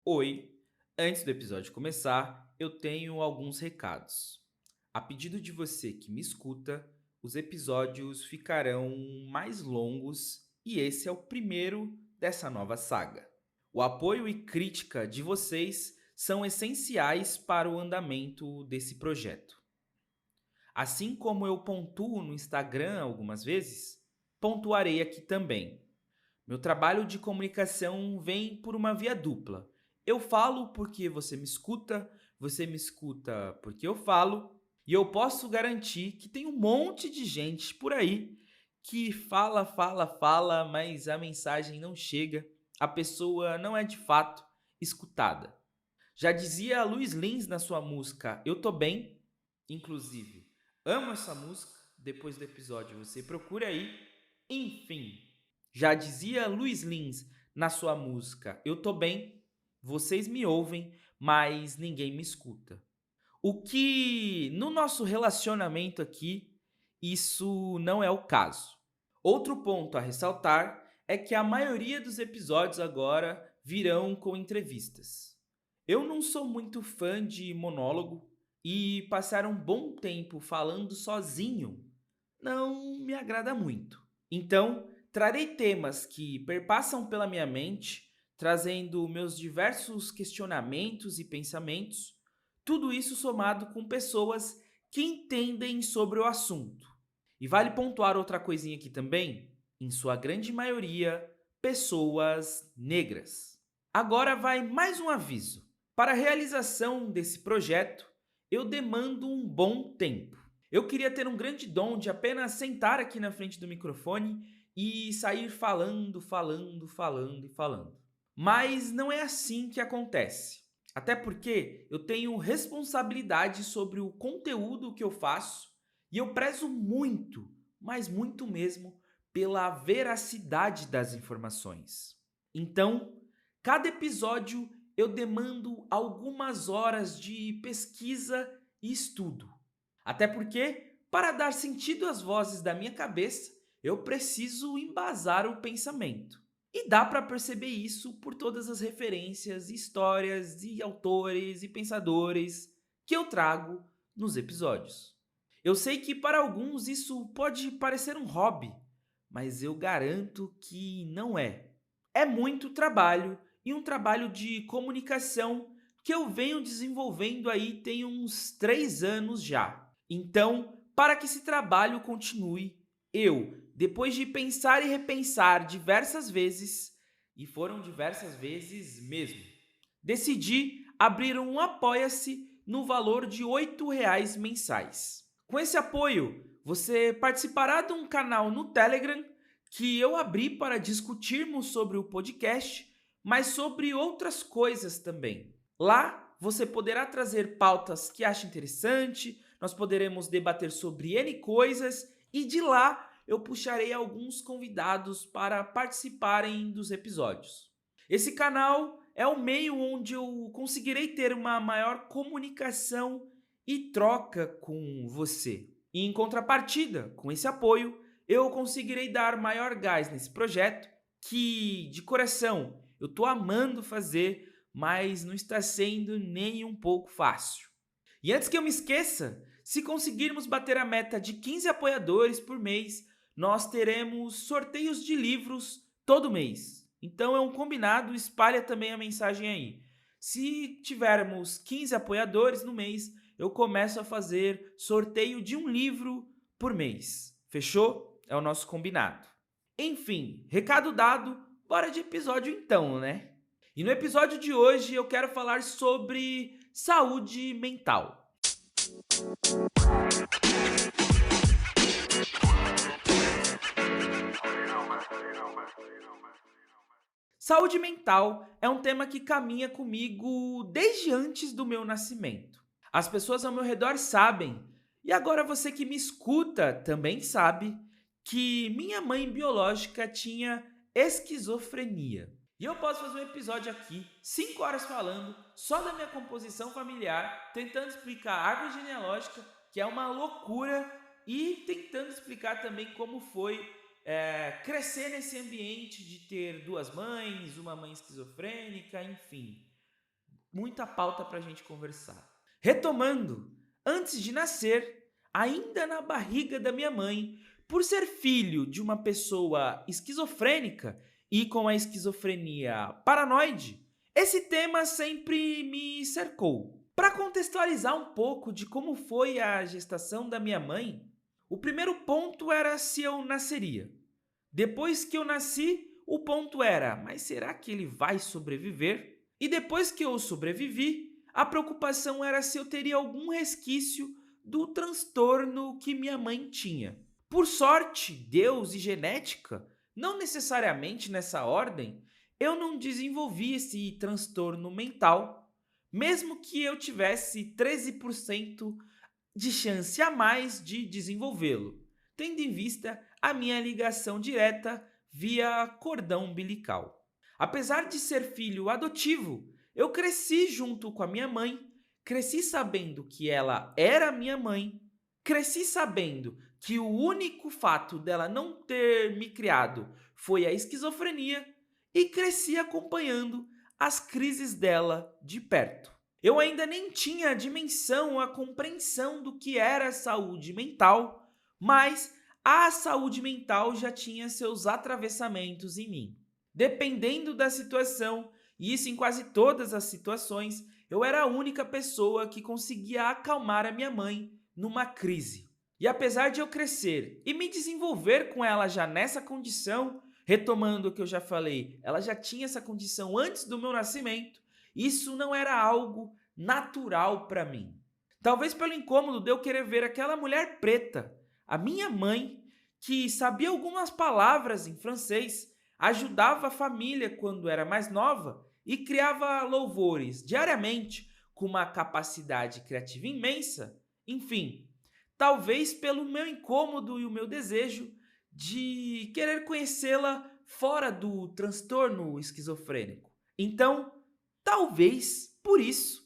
Oi, antes do episódio começar, eu tenho alguns recados. A pedido de você que me escuta, os episódios ficarão mais longos e esse é o primeiro dessa nova saga. O apoio e crítica de vocês são essenciais para o andamento desse projeto. Assim como eu pontuo no Instagram algumas vezes, pontuarei aqui também. Meu trabalho de comunicação vem por uma via dupla. Eu falo porque você me escuta porque eu falo, e eu posso garantir que tem um monte de gente por aí que fala, fala, fala, mas a mensagem não chega, a pessoa não é de fato escutada. Já dizia Luiz Lins na sua música Eu Tô Bem, inclusive, amo essa música, depois do episódio você procura aí. Enfim, já dizia Luiz Lins na sua música Eu Tô Bem, vocês me ouvem, mas ninguém me escuta. O que no nosso relacionamento aqui, isso não é o caso. Outro ponto a ressaltar é que a maioria dos episódios agora virão com entrevistas. Eu não sou muito fã de monólogo e passar um bom tempo falando sozinho não me agrada muito. Então, trarei temas que perpassam pela minha mente, trazendo meus diversos questionamentos e pensamentos, tudo isso somado com pessoas que entendem sobre o assunto. E vale pontuar outra coisinha aqui também, em sua grande maioria, pessoas negras. Agora vai mais um aviso. Para a realização desse projeto, eu demando um bom tempo. Eu queria ter um grande dom de apenas sentar aqui na frente do microfone e sair falando, falando, falando e falando. Mas não é assim que acontece. Até porque eu tenho responsabilidade sobre o conteúdo que eu faço e eu prezo muito, mas muito mesmo, pela veracidade das informações. Então, cada episódio eu demando algumas horas de pesquisa e estudo. Até porque, para dar sentido às vozes da minha cabeça, eu preciso embasar o pensamento. E dá para perceber isso por todas as referências, histórias e autores e pensadores que eu trago nos episódios. Eu sei que para alguns isso pode parecer um hobby, mas eu garanto que não é. É muito trabalho e um trabalho de comunicação que eu venho desenvolvendo aí tem uns 3 anos já. Então, para que esse trabalho continue, eu, depois de pensar e repensar diversas vezes, e foram diversas vezes mesmo, decidi abrir um Apoia-se no valor de R$ 8 mensais. Com esse apoio, você participará de um canal no Telegram que eu abri para discutirmos sobre o podcast, mas sobre outras coisas também. Lá você poderá trazer pautas que acha interessante, nós poderemos debater sobre N coisas e de lá eu puxarei alguns convidados para participarem dos episódios. Esse canal é o meio onde eu conseguirei ter uma maior comunicação e troca com você. E em contrapartida, com esse apoio, eu conseguirei dar maior gás nesse projeto que, de coração, eu tô amando fazer, mas não está sendo nem um pouco fácil. E antes que eu me esqueça, se conseguirmos bater a meta de 15 apoiadores por mês, nós teremos sorteios de livros todo mês. Então é um combinado, espalha também a mensagem aí. Se tivermos 15 apoiadores no mês, eu começo a fazer sorteio de um livro por mês. Fechou? É o nosso combinado. Enfim, recado dado, bora de episódio então, né? E no episódio de hoje eu quero falar sobre saúde mental. Saúde mental é um tema que caminha comigo desde antes do meu nascimento. As pessoas ao meu redor sabem, e agora você que me escuta também sabe, que minha mãe biológica tinha esquizofrenia. E eu posso fazer um episódio aqui, 5 horas falando, só da minha composição familiar, tentando explicar a árvore genealógica, que é uma loucura, e tentando explicar também como foi crescer nesse ambiente de ter duas mães, uma mãe esquizofrênica, enfim. muita pauta para a gente conversar. Retomando, antes de nascer, ainda na barriga da minha mãe, por ser filho de uma pessoa esquizofrênica e com a esquizofrenia paranoide, esse tema sempre me cercou. Para contextualizar um pouco de como foi a gestação da minha mãe, o primeiro ponto era se eu nasceria. Depois que eu nasci, o ponto era, mas será que ele vai sobreviver? E depois que eu sobrevivi, a preocupação era se eu teria algum resquício do transtorno que minha mãe tinha. Por sorte, Deus e genética, não necessariamente nessa ordem, eu não desenvolvi esse transtorno mental, mesmo que eu tivesse 13% de chance a mais de desenvolvê-lo, tendo em vista a minha ligação direta via cordão umbilical. Apesar de ser filho adotivo, eu cresci junto com a minha mãe, cresci sabendo que ela era minha mãe, cresci sabendo que o único fato dela não ter me criado foi a esquizofrenia e cresci acompanhando as crises dela de perto. Eu ainda nem tinha a dimensão, a compreensão do que era saúde mental, mas a saúde mental já tinha seus atravessamentos em mim. Dependendo da situação, e isso em quase todas as situações, eu era a única pessoa que conseguia acalmar a minha mãe numa crise. E apesar de eu crescer e me desenvolver com ela já nessa condição, retomando o que eu já falei, ela já tinha essa condição antes do meu nascimento, isso não era algo natural para mim. Talvez pelo incômodo de eu querer ver aquela mulher preta, a minha mãe, que sabia algumas palavras em francês, ajudava a família quando era mais nova e criava louvores diariamente com uma capacidade criativa imensa. Enfim, talvez pelo meu incômodo e o meu desejo de querer conhecê-la fora do transtorno esquizofrênico. Então, talvez por isso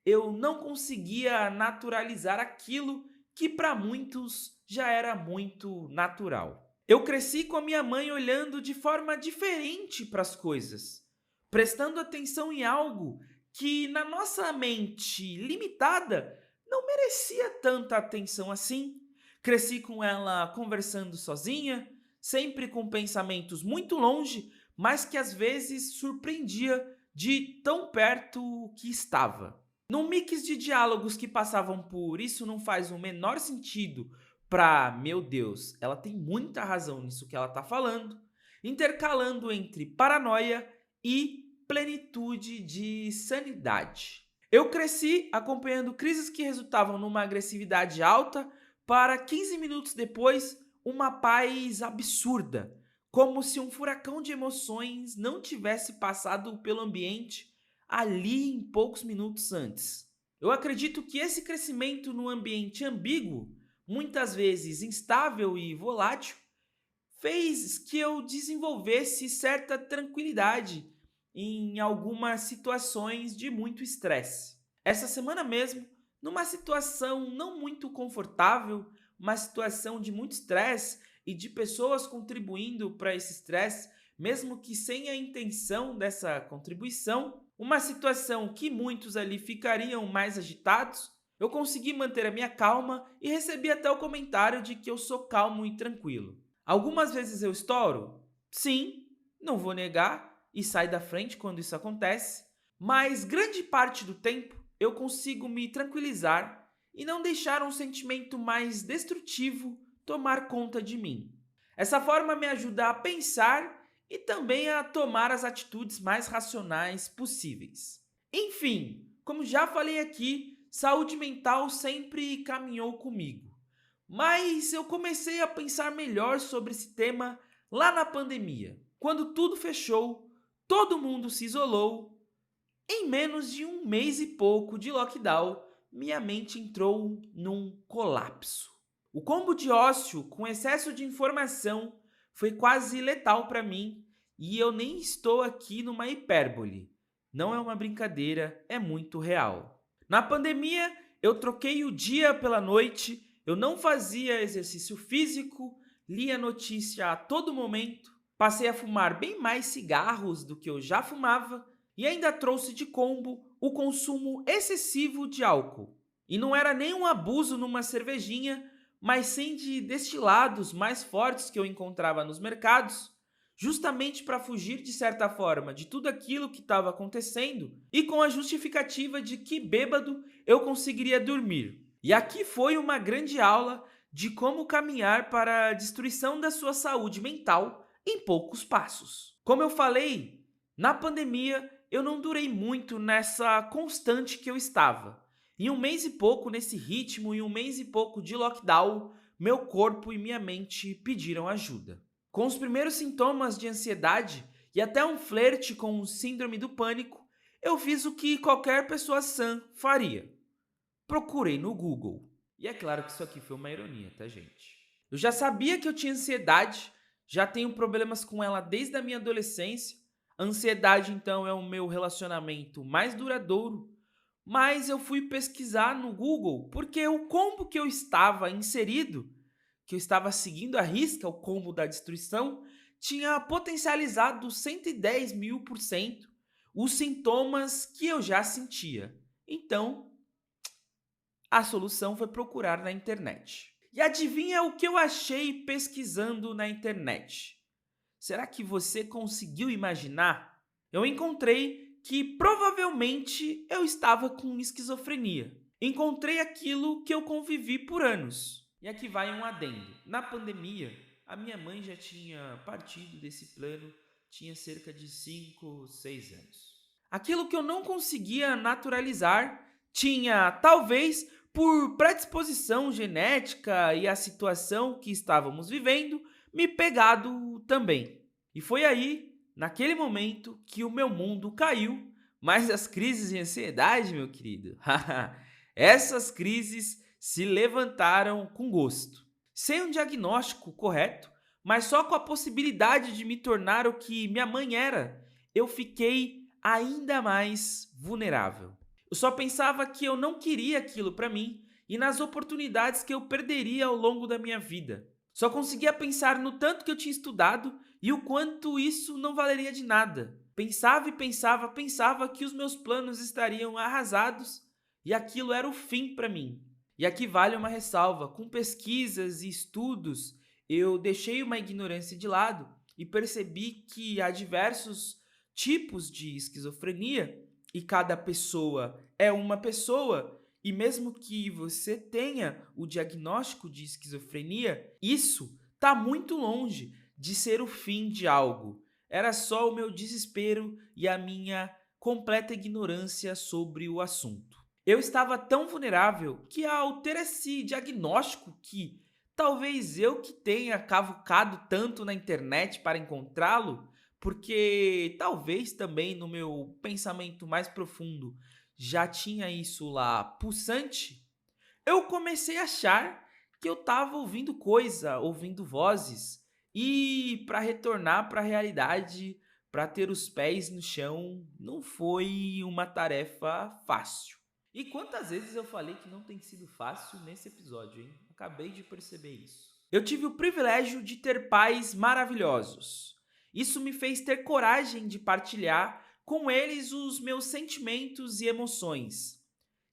eu não conseguia naturalizar aquilo que para muitos já era muito natural. Eu cresci com a minha mãe olhando de forma diferente para as coisas, prestando atenção em algo que na nossa mente limitada não merecia tanta atenção assim. Cresci com ela conversando sozinha, sempre com pensamentos muito longe, mas que às vezes surpreendia de tão perto que estava. Num mix de diálogos que passavam por isso não faz o menor sentido para, meu Deus, ela tem muita razão nisso que ela está falando, intercalando entre paranoia e plenitude de sanidade. Eu cresci acompanhando crises que resultavam numa agressividade alta para 15 minutos depois uma paz absurda, como se um furacão de emoções não tivesse passado pelo ambiente ali em poucos minutos antes. Eu acredito que esse crescimento no ambiente ambíguo, muitas vezes instável e volátil, fez que eu desenvolvesse certa tranquilidade em algumas situações de muito estresse. Essa semana mesmo, numa situação não muito confortável, uma situação de muito estresse e de pessoas contribuindo para esse estresse, mesmo que sem a intenção dessa contribuição, uma situação que muitos ali ficariam mais agitados, eu consegui manter a minha calma e recebi até o comentário de que eu sou calmo e tranquilo. Algumas vezes eu estouro? Sim, não vou negar e saio da frente quando isso acontece, mas grande parte do tempo eu consigo me tranquilizar e não deixar um sentimento mais destrutivo tomar conta de mim. Essa forma me ajuda a pensar e também a tomar as atitudes mais racionais possíveis. Enfim, como já falei aqui, saúde mental sempre caminhou comigo. Mas eu comecei a pensar melhor sobre esse tema lá na pandemia. Quando tudo fechou, todo mundo se isolou. Em menos de um mês e pouco de lockdown, minha mente entrou num colapso. O combo de ócio com excesso de informação foi quase letal para mim e eu nem estou aqui numa hipérbole. Não é uma brincadeira, é muito real. Na pandemia, eu troquei o dia pela noite, eu não fazia exercício físico, lia notícia a todo momento, passei a fumar bem mais cigarros do que eu já fumava, E ainda trouxe de combo o consumo excessivo de álcool. E não era nem um abuso numa cervejinha, mas sim de destilados mais fortes que eu encontrava nos mercados, justamente para fugir de certa forma de tudo aquilo que estava acontecendo e com a justificativa de que bêbado eu conseguiria dormir. E aqui foi uma grande aula de como caminhar para a destruição da sua saúde mental em poucos passos. Como eu falei, na pandemia eu não durei muito nessa constante que eu estava. Em um mês e pouco nesse ritmo, em um mês e pouco de lockdown, meu corpo e minha mente pediram ajuda. Com os primeiros sintomas de ansiedade e até um flerte com o síndrome do pânico, eu fiz o que qualquer pessoa sã faria. Procurei no Google. E é claro que isso aqui foi uma ironia, tá, gente? Eu já sabia que eu tinha ansiedade, já tenho problemas com ela desde a minha adolescência. A ansiedade, então, é o meu relacionamento mais duradouro. Mas eu fui pesquisar no Google porque o combo que eu estava inserido, que eu estava seguindo à risca, o combo da destruição, tinha potencializado 110.000% os sintomas que eu já sentia. Então, a solução foi procurar na internet. E adivinha o que eu achei pesquisando na internet? Será que você conseguiu imaginar? Eu encontrei que provavelmente eu estava com esquizofrenia. Encontrei aquilo que eu convivi por anos. E aqui vai um adendo. Na pandemia, a minha mãe já tinha partido desse plano, tinha cerca de 5, 6 anos. Aquilo que eu não conseguia naturalizar tinha, talvez, por predisposição genética e a situação que estávamos vivendo, me pegado também. E foi aí, naquele momento, que o meu mundo caiu, mas as crises de ansiedade, meu querido, essas crises se levantaram com gosto. Sem um diagnóstico correto, mas só com a possibilidade de me tornar o que minha mãe era, eu fiquei ainda mais vulnerável. Eu só pensava que eu não queria aquilo para mim e nas oportunidades que eu perderia ao longo da minha vida. Só conseguia pensar no tanto que eu tinha estudado e o quanto isso não valeria de nada. Pensava e pensava que os meus planos estariam arrasados e aquilo era o fim para mim. E aqui vale uma ressalva: com pesquisas e estudos, eu deixei uma ignorância de lado e percebi que há diversos tipos de esquizofrenia e cada pessoa é uma pessoa, e mesmo que você tenha o diagnóstico de esquizofrenia, isso está muito longe de ser o fim de algo. Era só o meu desespero e a minha completa ignorância sobre o assunto. Eu estava tão vulnerável que, ao ter esse diagnóstico, que talvez eu que tenha cavucado tanto na internet para encontrá-lo, porque talvez também no meu pensamento mais profundo já tinha isso lá pulsante, eu comecei a achar que eu estava ouvindo coisa, ouvindo vozes, e para retornar para a realidade, para ter os pés no chão, não foi uma tarefa fácil. E quantas vezes eu falei que não tem sido fácil nesse episódio, hein? Acabei de perceber isso. Eu tive o privilégio de ter pais maravilhosos. Isso me fez ter coragem de partilhar com eles os meus sentimentos e emoções.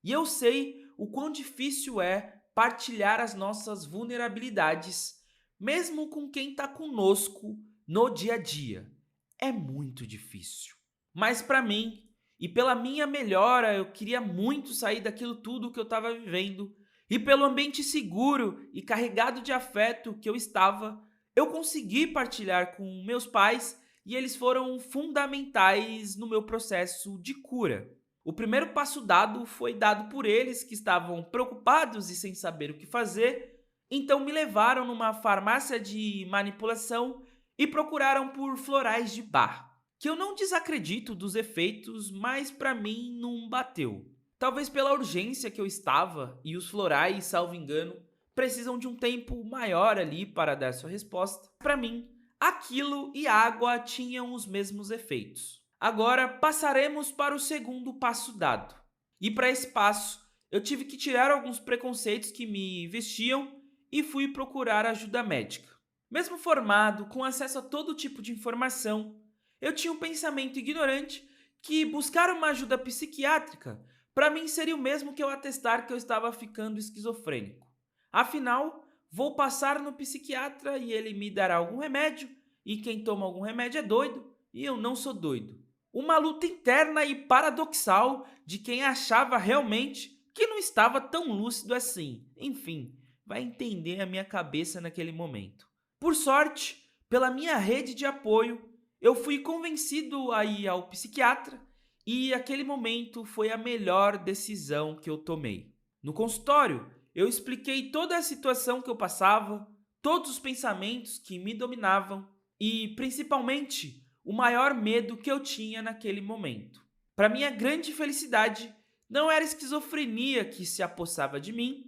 E eu sei o quão difícil é partilhar as nossas vulnerabilidades, mesmo com quem está conosco no dia a dia. É muito difícil. Mas para mim, e pela minha melhora, eu queria muito sair daquilo tudo que eu estava vivendo. E pelo ambiente seguro e carregado de afeto que eu estava, eu consegui partilhar com meus pais e eles foram fundamentais no meu processo de cura. O primeiro passo dado foi dado por eles, que estavam preocupados e sem saber o que fazer, então me levaram numa farmácia de manipulação e procuraram por florais de Bach, que eu não desacredito dos efeitos, mas para mim não bateu. Talvez pela urgência que eu estava e os florais, salvo engano, precisam de um tempo maior ali para dar sua resposta. Para mim, aquilo e água tinham os mesmos efeitos. Agora passaremos para o segundo passo dado. E para esse passo, eu tive que tirar alguns preconceitos que me vestiam e fui procurar ajuda médica. Mesmo formado, com acesso a todo tipo de informação, eu tinha um pensamento ignorante que buscar uma ajuda psiquiátrica para mim seria o mesmo que eu atestar que eu estava ficando esquizofrênico. Afinal, vou passar no psiquiatra e ele me dará algum remédio, e quem toma algum remédio é doido, e eu não sou doido. Uma luta interna e paradoxal de quem achava realmente que não estava tão lúcido assim. Enfim, vai entender a minha cabeça naquele momento. Por sorte, pela minha rede de apoio, eu fui convencido a ir ao psiquiatra e aquele momento foi a melhor decisão que eu tomei. No consultório, eu expliquei toda a situação que eu passava, todos os pensamentos que me dominavam e, principalmente, o maior medo que eu tinha naquele momento. Para minha grande felicidade, não era a esquizofrenia que se apossava de mim,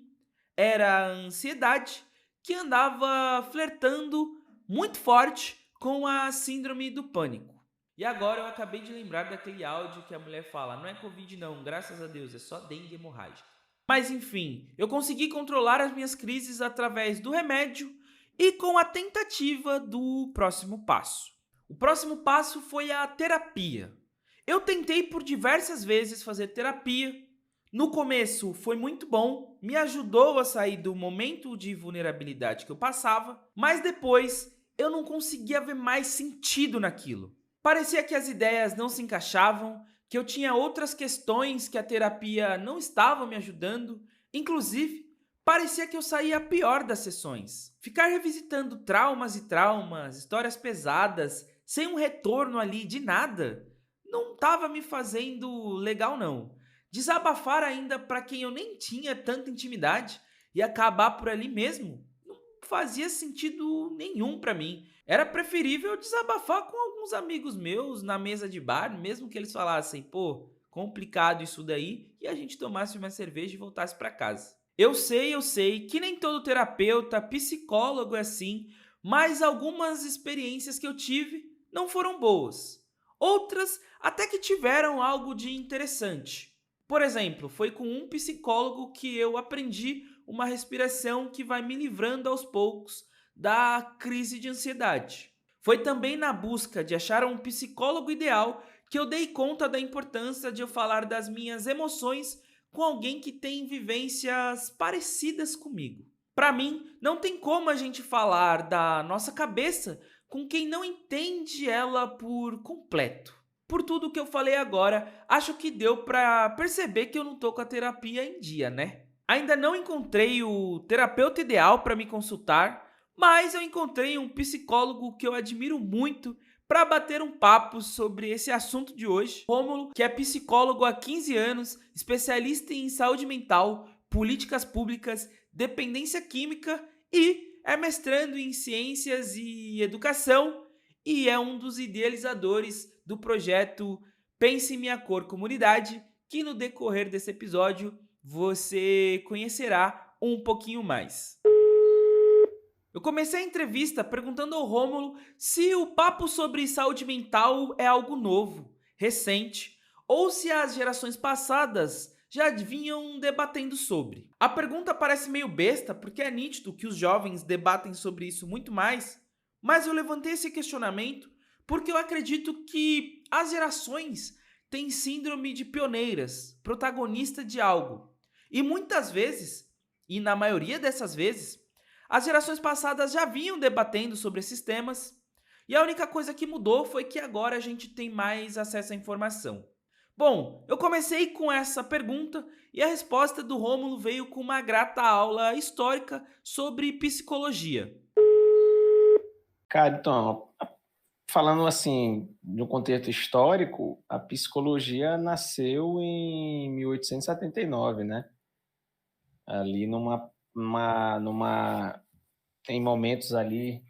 era a ansiedade que andava flertando muito forte com a síndrome do pânico. E agora eu acabei de lembrar daquele áudio que a mulher fala: não é Covid, não, graças a Deus, é só dengue hemorrágica. Mas enfim, eu consegui controlar as minhas crises através do remédio e com a tentativa do próximo passo. O próximo passo foi a terapia. Eu tentei por diversas vezes fazer terapia. No começo foi muito bom, me ajudou a sair do momento de vulnerabilidade que eu passava, mas depois eu não conseguia ver mais sentido naquilo. Parecia que as ideias não se encaixavam, que eu tinha outras questões que a terapia não estava me ajudando, inclusive parecia que eu saía pior das sessões. Ficar revisitando traumas e traumas, histórias pesadas, sem um retorno ali de nada, não estava me fazendo legal não. Desabafar ainda para quem eu nem tinha tanta intimidade e acabar por ali mesmo não fazia sentido nenhum para mim. Era preferível desabafar com alguns amigos meus na mesa de bar, mesmo que eles falassem, pô, complicado isso daí, e a gente tomasse uma cerveja e voltasse para casa. Eu sei que nem todo terapeuta, psicólogo é assim, mas algumas experiências que eu tive não foram boas. Outras até que tiveram algo de interessante. Por exemplo, foi com um psicólogo que eu aprendi uma respiração que vai me livrando aos poucos da crise de ansiedade. Foi também na busca de achar um psicólogo ideal que eu dei conta da importância de eu falar das minhas emoções com alguém que tem vivências parecidas comigo. Para mim, não tem como a gente falar da nossa cabeça com quem não entende ela por completo. Por tudo que eu falei agora, acho que deu para perceber que eu não tô com a terapia em dia, né? Ainda não encontrei o terapeuta ideal para me consultar, mas eu encontrei um psicólogo que eu admiro muito para bater um papo sobre esse assunto de hoje. Rômulo, que é psicólogo há 15 anos, especialista em saúde mental, políticas públicas, dependência química e é mestrando em ciências e educação e é um dos idealizadores do projeto Pense em Minha Cor Comunidade, que no decorrer desse episódio você conhecerá um pouquinho mais. Eu comecei a entrevista perguntando ao Rômulo se o papo sobre saúde mental é algo novo, recente, ou se as gerações passadas já vinham debatendo sobre. A pergunta parece meio besta, porque é nítido que os jovens debatem sobre isso muito mais, mas eu levantei esse questionamento porque eu acredito que as gerações têm síndrome de pioneiras, protagonista de algo. E muitas vezes, e na maioria dessas vezes, as gerações passadas já vinham debatendo sobre esses temas, e a única coisa que mudou foi que agora a gente tem mais acesso à informação. Bom, eu comecei com essa pergunta e a resposta do Rômulo veio com uma grata aula histórica sobre psicologia. Cara, então, falando assim, de um contexto histórico, a psicologia nasceu em 1879, né? Ali tem momentos ali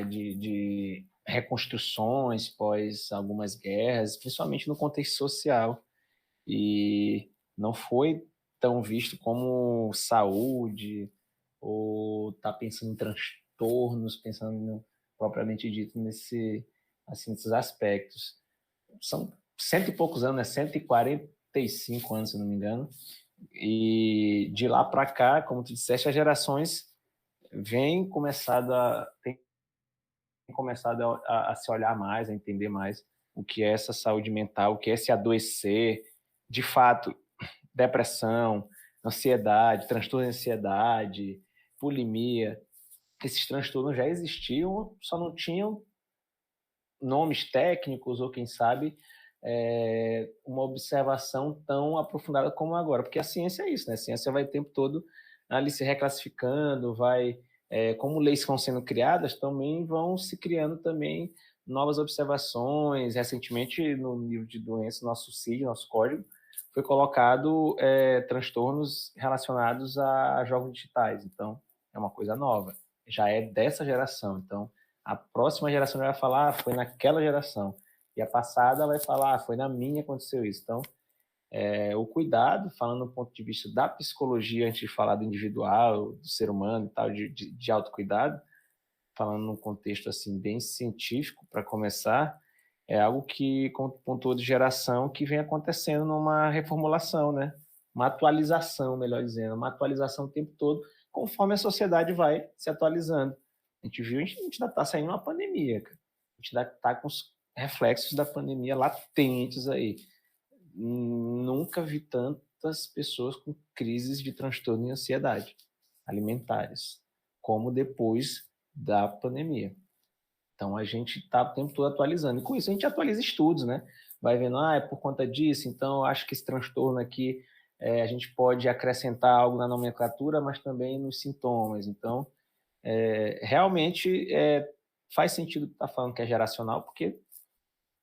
de reconstruções pós algumas guerras, principalmente no contexto social. E não foi tão visto como saúde ou tá pensando em transtornos, pensando propriamente dito nesses aspectos. São cento e poucos anos, né? 145 anos, se não me engano. E de lá para cá, como tu disseste, as gerações têm começado a se olhar mais, a entender mais o que é essa saúde mental, o que é se adoecer, de fato, depressão, ansiedade, transtorno de ansiedade, bulimia. Esses transtornos já existiam, só não tinham nomes técnicos ou, quem sabe, uma observação tão aprofundada como agora. Porque a ciência é isso, né? A ciência vai o tempo todo ali se reclassificando, como leis vão sendo criadas, também vão se criando também novas observações. Recentemente, no livro de doenças, nosso CID, nosso código, foi colocado transtornos relacionados a jogos digitais. Então, é uma coisa nova. Já é dessa geração. Então, a próxima geração vai falar, foi naquela geração. E a passada vai falar, foi na minha que aconteceu isso. Então, o cuidado, falando do ponto de vista da psicologia, antes de falar do individual, do ser humano e tal, de autocuidado, falando num contexto assim bem científico, para começar, é algo que, como pontuou de geração, que vem acontecendo numa reformulação, né? Uma atualização, melhor dizendo, uma atualização o tempo todo, conforme a sociedade vai se atualizando. A gente viu, a gente ainda está saindo de uma pandemia, cara. A gente ainda está com os reflexos da pandemia latentes aí. Nunca vi tantas pessoas com crises de transtorno e ansiedade alimentares, como depois da pandemia. Então, a gente está o tempo todo atualizando. E com isso, a gente atualiza estudos, né? Vai vendo, é por conta disso, então eu acho que esse transtorno aqui, a gente pode acrescentar algo na nomenclatura, mas também nos sintomas. Então, realmente faz sentido estar falando que é geracional, porque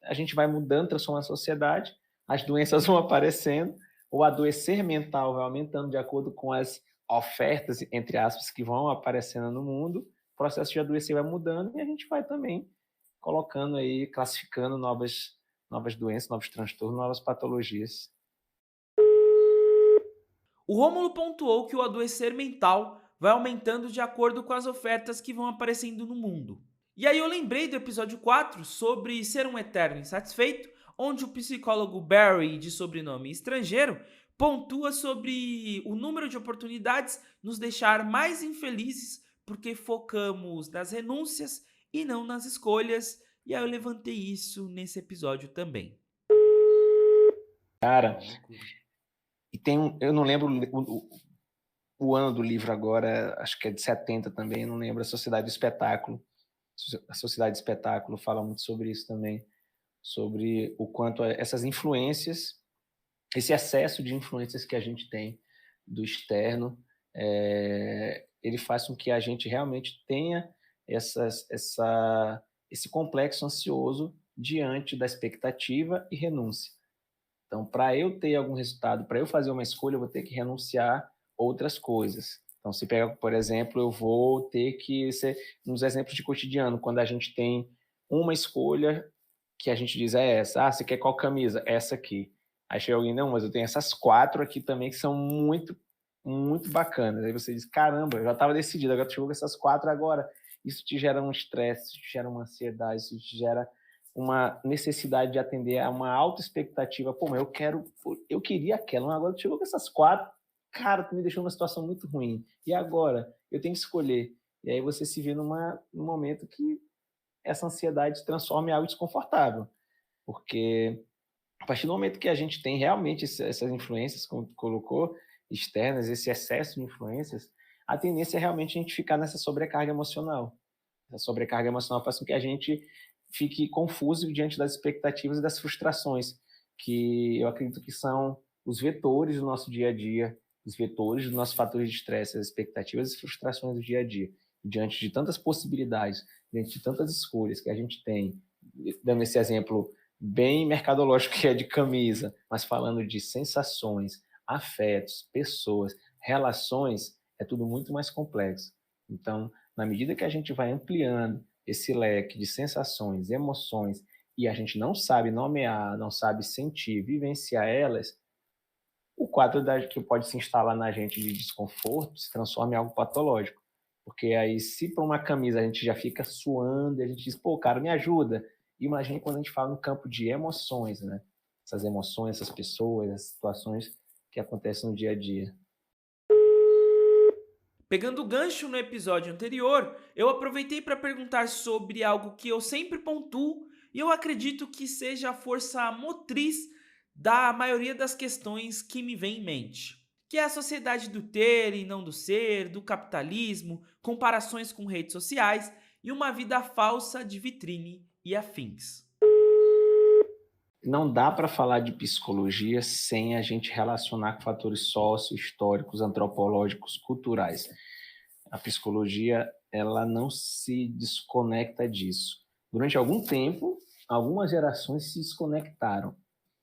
a gente vai mudando, transformando a sociedade, as doenças vão aparecendo, o adoecer mental vai aumentando de acordo com as ofertas, entre aspas, que vão aparecendo no mundo, o processo de adoecer vai mudando e a gente vai também colocando aí, classificando novas doenças, novos transtornos, novas patologias. O Rômulo pontuou que o adoecer mental vai aumentando de acordo com as ofertas que vão aparecendo no mundo. E aí eu lembrei do episódio 4 sobre ser um eterno insatisfeito, onde o psicólogo Barry, de sobrenome estrangeiro, pontua sobre o número de oportunidades nos deixar mais infelizes porque focamos nas renúncias e não nas escolhas. E aí eu levantei isso nesse episódio também. Cara, e eu não lembro o ano do livro agora, acho que é de 70 também, não lembro, a Sociedade do Espetáculo. A Sociedade do Espetáculo fala muito sobre isso também, sobre o quanto essas influências, esse excesso de influências que a gente tem do externo, ele faz com que a gente realmente tenha esse complexo ansioso diante da expectativa e renúncia. Então, para eu ter algum resultado, para eu fazer uma escolha, eu vou ter que renunciar outras coisas. Então, se pega, por exemplo, eu vou ter que ser, nos exemplos de cotidiano, quando a gente tem uma escolha que a gente diz é essa, você quer qual camisa? Essa aqui. Aí chega alguém, não, mas eu tenho essas 4 aqui também que são muito, muito bacanas. Aí você diz, caramba, eu já estava decidido, agora chegou com essas 4 agora. Isso te gera um estresse, isso te gera uma ansiedade, isso te gera uma necessidade de atender a uma alta expectativa. Pô, mas eu queria aquela, agora tu chegou com essas 4, cara, tu me deixou numa situação muito ruim. E agora? Eu tenho que escolher. E aí você se vê num momento que essa ansiedade se transforma em algo desconfortável. Porque a partir do momento que a gente tem realmente essas influências, como tu colocou, externas, esse excesso de influências, a tendência é realmente a gente ficar nessa sobrecarga emocional. Essa sobrecarga emocional faz com que a gente fique confuso diante das expectativas e das frustrações, que eu acredito que são os vetores do nosso dia a dia, os vetores dos nossos fatores de estresse, as expectativas e frustrações do dia a dia. Diante de tantas possibilidades, diante de tantas escolhas que a gente tem, dando esse exemplo bem mercadológico que é de camisa, mas falando de sensações, afetos, pessoas, relações, é tudo muito mais complexo. Então, na medida que a gente vai ampliando esse leque de sensações, emoções, e a gente não sabe nomear, não sabe sentir, vivenciar elas, o quadro que pode se instalar na gente de desconforto se transforma em algo patológico. Porque aí, se para uma camisa a gente já fica suando, e a gente diz, pô, cara, me ajuda. Imagine quando a gente fala no campo de emoções, né? Essas emoções, essas pessoas, essas situações que acontecem no dia a dia. Pegando o gancho no episódio anterior, eu aproveitei para perguntar sobre algo que eu sempre pontuo e eu acredito que seja a força motriz da maioria das questões que me vem em mente, que é a sociedade do ter e não do ser, do capitalismo, comparações com redes sociais e uma vida falsa de vitrine e afins. Não dá para falar de psicologia sem a gente relacionar com fatores sócio-históricos, antropológicos, culturais. A psicologia, ela não se desconecta disso. Durante algum tempo, algumas gerações se desconectaram,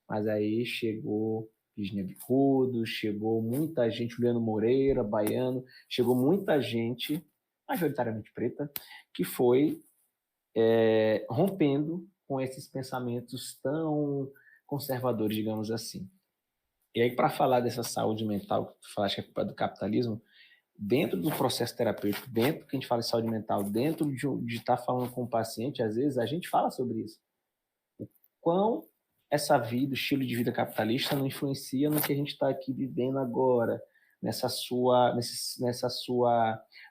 mas aí chegou Virginia Bicudo, chegou muita gente, Juliano Moreira, baiano, chegou muita gente, majoritariamente preta, que foi rompendo com esses pensamentos tão conservadores, digamos assim. E aí, para falar dessa saúde mental, que tu falaste que é culpa do capitalismo, dentro do processo terapêutico, dentro que a gente fala de saúde mental, dentro de estar falando com o paciente, às vezes a gente fala sobre isso. O quão essa vida, o estilo de vida capitalista não influencia no que a gente está aqui vivendo agora, nessa sua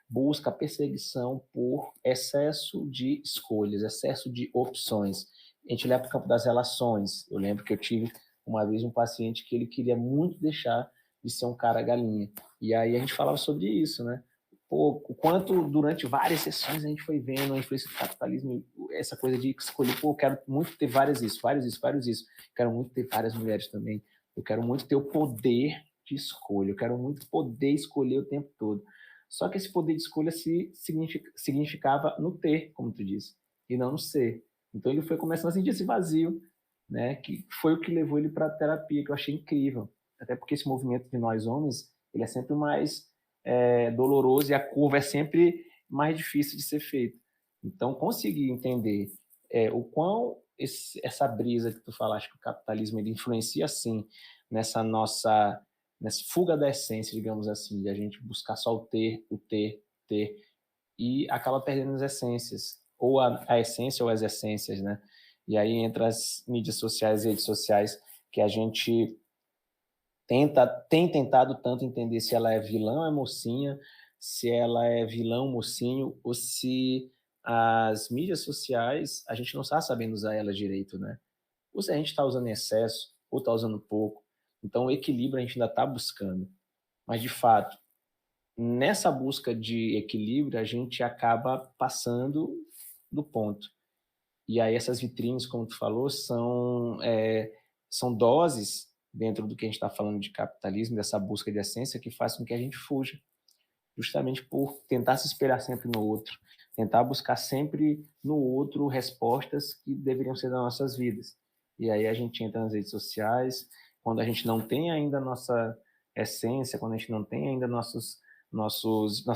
busca, perseguição por excesso de escolhas, excesso de opções. A gente leva para o campo das relações. Eu lembro que eu tive uma vez um paciente que ele queria muito deixar de ser um cara galinha. E aí a gente falava sobre isso, né? Pô, o quanto durante várias sessões a gente foi vendo a influência do capitalismo, essa coisa de escolher, pô, eu quero muito ter várias isso, vários isso, vários isso. Quero muito ter várias mulheres também. Eu quero muito ter o poder de escolha. Eu quero muito poder escolher o tempo todo. Só que esse poder de escolha significava no ter, como tu disse, e não no ser. Então ele foi começando a sentir esse vazio, né? Que foi o que levou ele para a terapia, que eu achei incrível. Até porque esse movimento de nós homens, ele é sempre mais doloroso e a curva é sempre mais difícil de ser feita. Então, conseguir entender o quão essa brisa que tu falaste que o capitalismo ele influencia, sim, nessa fuga da essência, digamos assim, de a gente buscar só o ter, e acaba perdendo as essências, ou a essência ou as essências, né? E aí entra as mídias sociais e redes sociais, que a gente tem tentado tanto entender se ela é vilã ou é mocinha, se ela é vilão, mocinho, ou se as mídias sociais, a gente não está sabendo usar elas direito, né? Ou se a gente está usando em excesso, ou está usando pouco. Então, o equilíbrio a gente ainda está buscando. Mas, de fato, nessa busca de equilíbrio, a gente acaba passando do ponto. E aí essas vitrines, como tu falou, são doses dentro do que a gente está falando de capitalismo, dessa busca de essência, que faz com que a gente fuja, justamente por tentar se espelhar sempre no outro, tentar buscar sempre no outro respostas que deveriam ser das nossas vidas. E aí a gente entra nas redes sociais, quando a gente não tem ainda a nossa essência, quando a gente não tem ainda nossas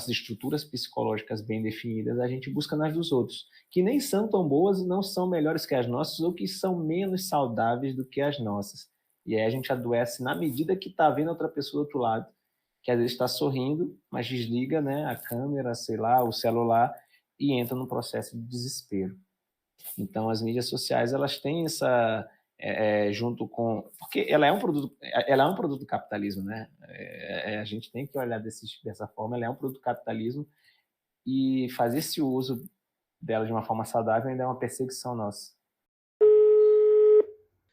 estruturas psicológicas bem definidas, a gente busca nas dos outros, que nem são tão boas, não são melhores que as nossas, ou que são menos saudáveis do que as nossas. E aí a gente adoece na medida que está vendo outra pessoa do outro lado, que às vezes está sorrindo, mas desliga, né, a câmera, sei lá, o celular, e entra num processo de desespero. Então, as mídias sociais, elas têm junto com... Porque ela é um produto do capitalismo, né? A gente tem que olhar dessa forma, ela é um produto do capitalismo, e fazer esse uso dela de uma forma saudável ainda é uma perseguição nossa.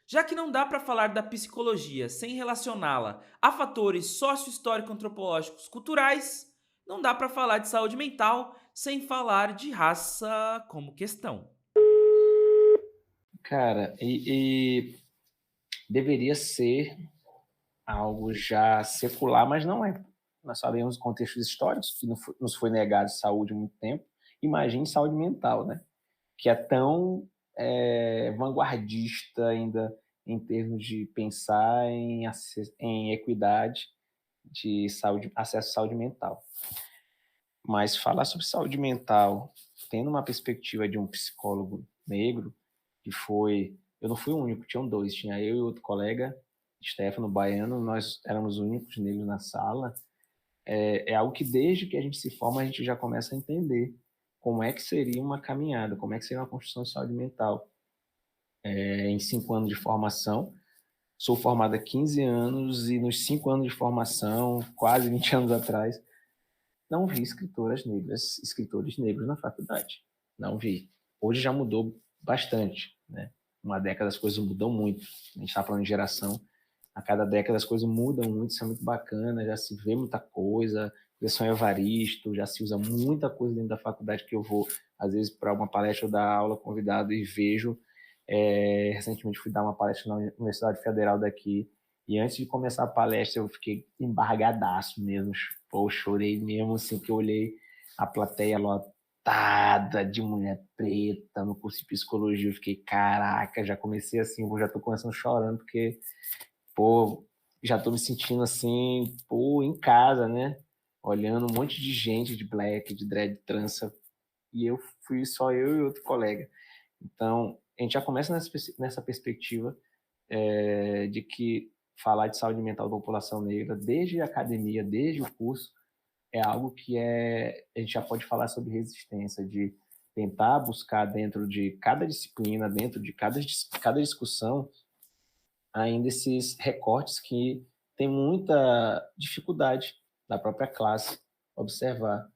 Já que não dá para falar da psicologia sem relacioná-la a fatores sócio-histórico-antropológicos culturais, não dá para falar de saúde mental sem falar de raça como questão. Cara, e deveria ser algo já secular, mas não é. Nós sabemos contextos históricos que nos foi negado saúde há muito tempo. Imagine saúde mental, né? Que é tão vanguardista ainda em termos de pensar em equidade de saúde, acesso à saúde mental. Mas falar sobre saúde mental, tendo uma perspectiva de um psicólogo negro, que foi... Eu não fui o único, tinham dois. Tinha eu e outro colega, Stefano Baiano, nós éramos os únicos negros na sala. É algo que desde que a gente se forma, a gente já começa a entender como é que seria uma caminhada, como é que seria uma construção de saúde mental. Em 5 anos de formação, sou formado há 15 anos e nos 5 anos de formação, quase 20 anos atrás, não vi escritores negros na faculdade. Não vi. Hoje já mudou bastante, né? Uma década as coisas mudam muito. A gente está falando de geração, a cada década as coisas mudam muito, isso é muito bacana, já se vê muita coisa, professor Evaristo, já se usa muita coisa dentro da faculdade que eu vou, às vezes, para uma palestra eu dar aula convidado e vejo. Recentemente fui dar uma palestra na Universidade Federal daqui, e antes de começar a palestra eu fiquei embargadaço mesmo, pô, chorei mesmo, assim, que eu olhei a plateia lotada de mulher preta no curso de psicologia, eu fiquei, caraca, já comecei assim, eu já tô começando chorando, porque, pô, já tô me sentindo assim, pô, em casa, né? Olhando um monte de gente de black, de dread, trança, e eu fui só eu e outro colega. Então, a gente já começa nessa perspectiva de que falar de saúde mental da população negra, desde a academia, desde o curso, é algo que a gente já pode falar sobre resistência, de tentar buscar dentro de cada disciplina, dentro de cada discussão, ainda esses recortes que tem muita dificuldade da própria classe observar.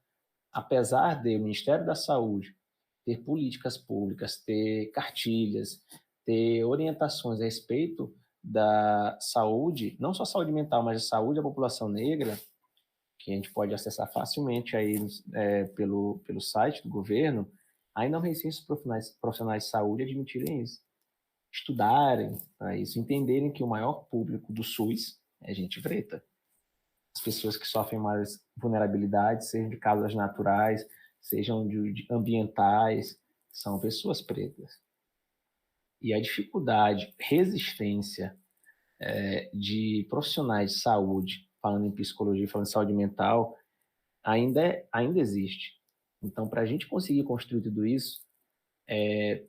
Apesar de o Ministério da Saúde ter políticas públicas, ter cartilhas, ter orientações a respeito da saúde, não só saúde mental, mas a saúde da população negra, que a gente pode acessar facilmente aí pelo site do governo, ainda não resistem os profissionais de saúde admitirem isso, estudarem isso, entenderem que o maior público do SUS é gente preta. As pessoas que sofrem mais vulnerabilidades, sejam de causas naturais, sejam de ambientais, são pessoas pretas. E a dificuldade, resistência de profissionais de saúde, falando em psicologia, falando em saúde mental, ainda existe. Então, para a gente conseguir construir tudo isso,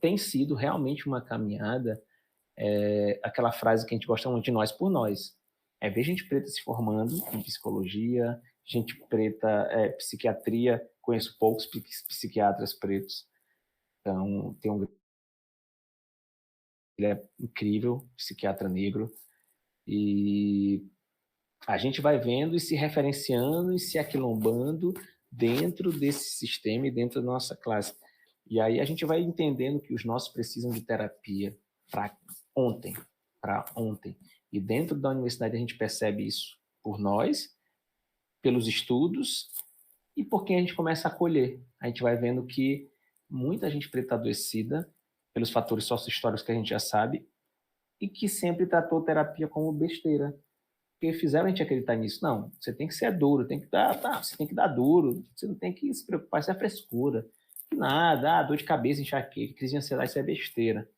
tem sido realmente uma caminhada, aquela frase que a gente gosta muito de nós por nós. Ver gente preta se formando em psicologia, gente preta, psiquiatria, conheço poucos psiquiatras pretos, então ele é incrível, psiquiatra negro, e a gente vai vendo e se referenciando e se aquilombando dentro desse sistema e dentro da nossa classe. E aí a gente vai entendendo que os nossos precisam de terapia para ontem, para ontem. E dentro da universidade a gente percebe isso por nós, pelos estudos e por quem a gente começa a acolher. A gente vai vendo que muita gente preta adoecida, pelos fatores sócio-históricos que a gente já sabe, e que sempre tratou terapia como besteira, porque fizeram a gente acreditar nisso. Não, você tem que ser duro, tem que dar, você tem que dar duro, você não tem que se preocupar, isso é frescura. Nada, dor de cabeça, enxaqueca, crise de ansiedade, isso é besteira.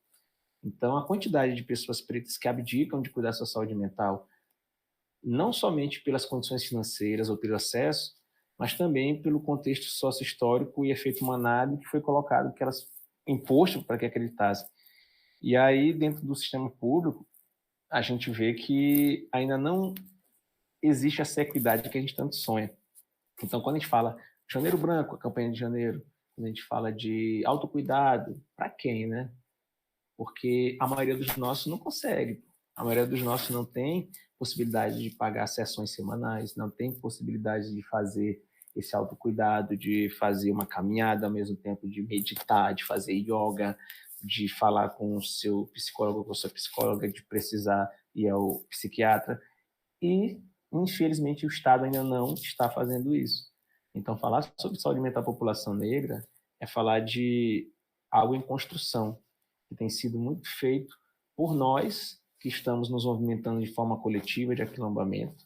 Então, a quantidade de pessoas pretas que abdicam de cuidar da sua saúde mental, não somente pelas condições financeiras ou pelo acesso, mas também pelo contexto sócio-histórico e efeito manado que foi colocado, que elas imposto para que acreditassem. E aí, dentro do sistema público, a gente vê que ainda não existe essa equidade que a gente tanto sonha. Então, quando a gente fala Janeiro Branco, a campanha de janeiro, quando a gente fala de autocuidado, para quem, né? Porque a maioria dos nossos não consegue. A maioria dos nossos não tem possibilidade de pagar sessões semanais, não tem possibilidade de fazer esse autocuidado, de fazer uma caminhada ao mesmo tempo, de meditar, de fazer yoga, de falar com o seu psicólogo, com a sua psicóloga, de precisar ir ao psiquiatra. E, infelizmente, o Estado ainda não está fazendo isso. Então, falar sobre saúde mental da população negra é falar de algo em construção, que tem sido muito feito por nós, que estamos nos movimentando de forma coletiva, de aquilombamento,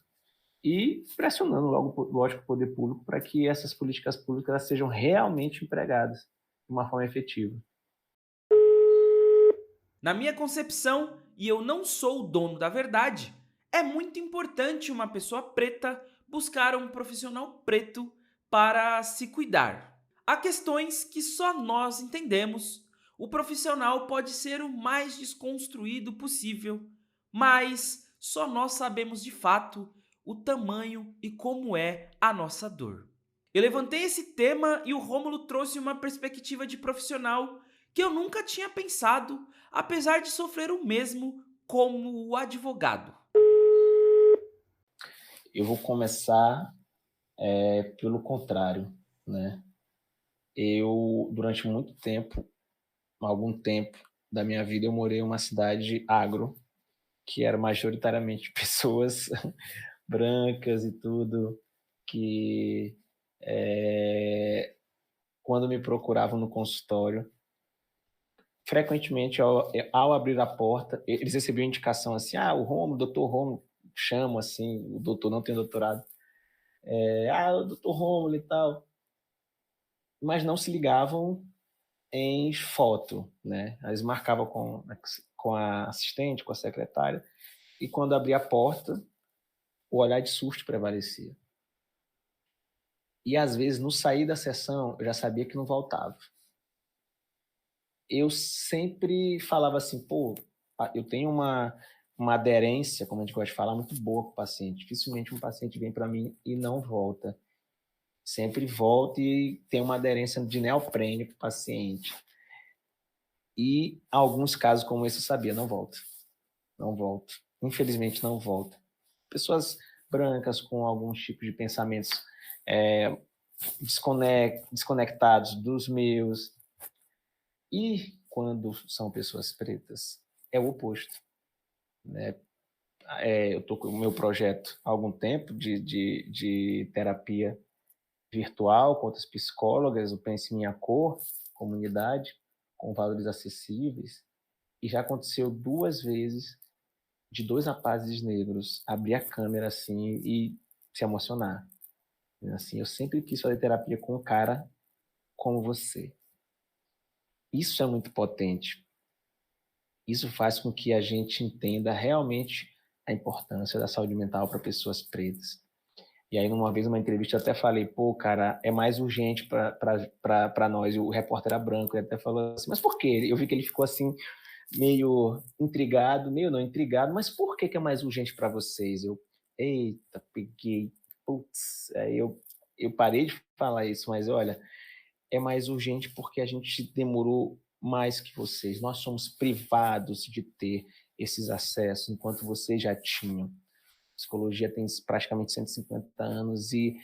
e pressionando, lógico, o poder público para que essas políticas públicas sejam realmente empregadas de uma forma efetiva. Na minha concepção, e eu não sou o dono da verdade, é muito importante uma pessoa preta buscar um profissional preto para se cuidar. Há questões que só nós entendemos. O profissional pode ser o mais desconstruído possível, mas só nós sabemos de fato o tamanho e como é a nossa dor. Eu levantei esse tema e o Rômulo trouxe uma perspectiva de profissional que eu nunca tinha pensado, apesar de sofrer o mesmo como o advogado. Eu vou começar pelo contrário, né? Eu, durante muito tempo, algum tempo da minha vida, eu morei em uma cidade agro, que era majoritariamente pessoas brancas e tudo, que quando me procuravam no consultório, frequentemente, ao abrir a porta, eles recebiam indicação assim, o Romulo, doutor Romulo, chamo assim, o doutor não tem doutorado, o doutor Romulo e tal, mas não se ligavam em foto, né? Eles marcavam com a assistente, com a secretária, e quando abria a porta, o olhar de susto prevalecia. E às vezes, no sair da sessão, eu já sabia que não voltava. Eu sempre falava assim, eu tenho uma aderência, como a gente gosta de falar, muito boa com o paciente. Dificilmente um paciente vem para mim e não volta. Sempre volta e tem uma aderência de neoprene com o paciente. E alguns casos como esse eu sabia, não volta. Não volta. Infelizmente não volta. Pessoas brancas com alguns tipos de pensamentos desconectados dos meus. E quando são pessoas pretas, é o oposto. Né? Eu estou com o meu projeto há algum tempo de terapia virtual com outras psicólogas, o Pense em Minha Cor, comunidade, com valores acessíveis, e já aconteceu 2 vezes de 2 rapazes negros abrir a câmera assim e se emocionar. Assim, eu sempre quis fazer terapia com um cara como você. Isso é muito potente. Isso faz com que a gente entenda realmente a importância da saúde mental para pessoas pretas. E aí, numa vez, numa entrevista, eu até falei, cara, é mais urgente para nós. E o repórter era branco, ele até falou assim, mas por quê? Eu vi que ele ficou assim, meio intrigado, meio não intrigado, mas por que é mais urgente para vocês? Eita, peguei, putz, aí eu parei de falar isso, mas olha, é mais urgente porque a gente demorou mais que vocês. Nós somos privados de ter esses acessos, enquanto vocês já tinham. A psicologia tem praticamente 150 anos e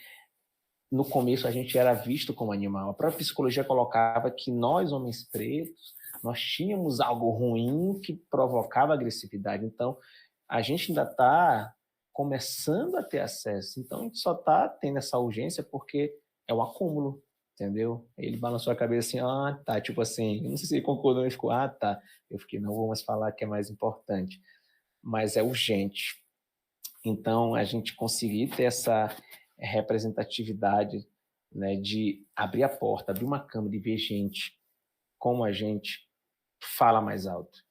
no começo a gente era visto como animal. A própria psicologia colocava que nós, homens pretos, nós tínhamos algo ruim que provocava agressividade. Então, a gente ainda está começando a ter acesso. Então, a gente só está tendo essa urgência porque é o acúmulo, entendeu? Ele balançou a cabeça assim, tá, tipo assim, eu não sei se ele concordou, ele ficou, tá. Eu fiquei, não vou mais falar que é mais importante. Mas é urgente. Então, a gente conseguir ter essa representatividade, né, de abrir a porta, abrir uma câmera e ver gente como a gente, fala mais alto,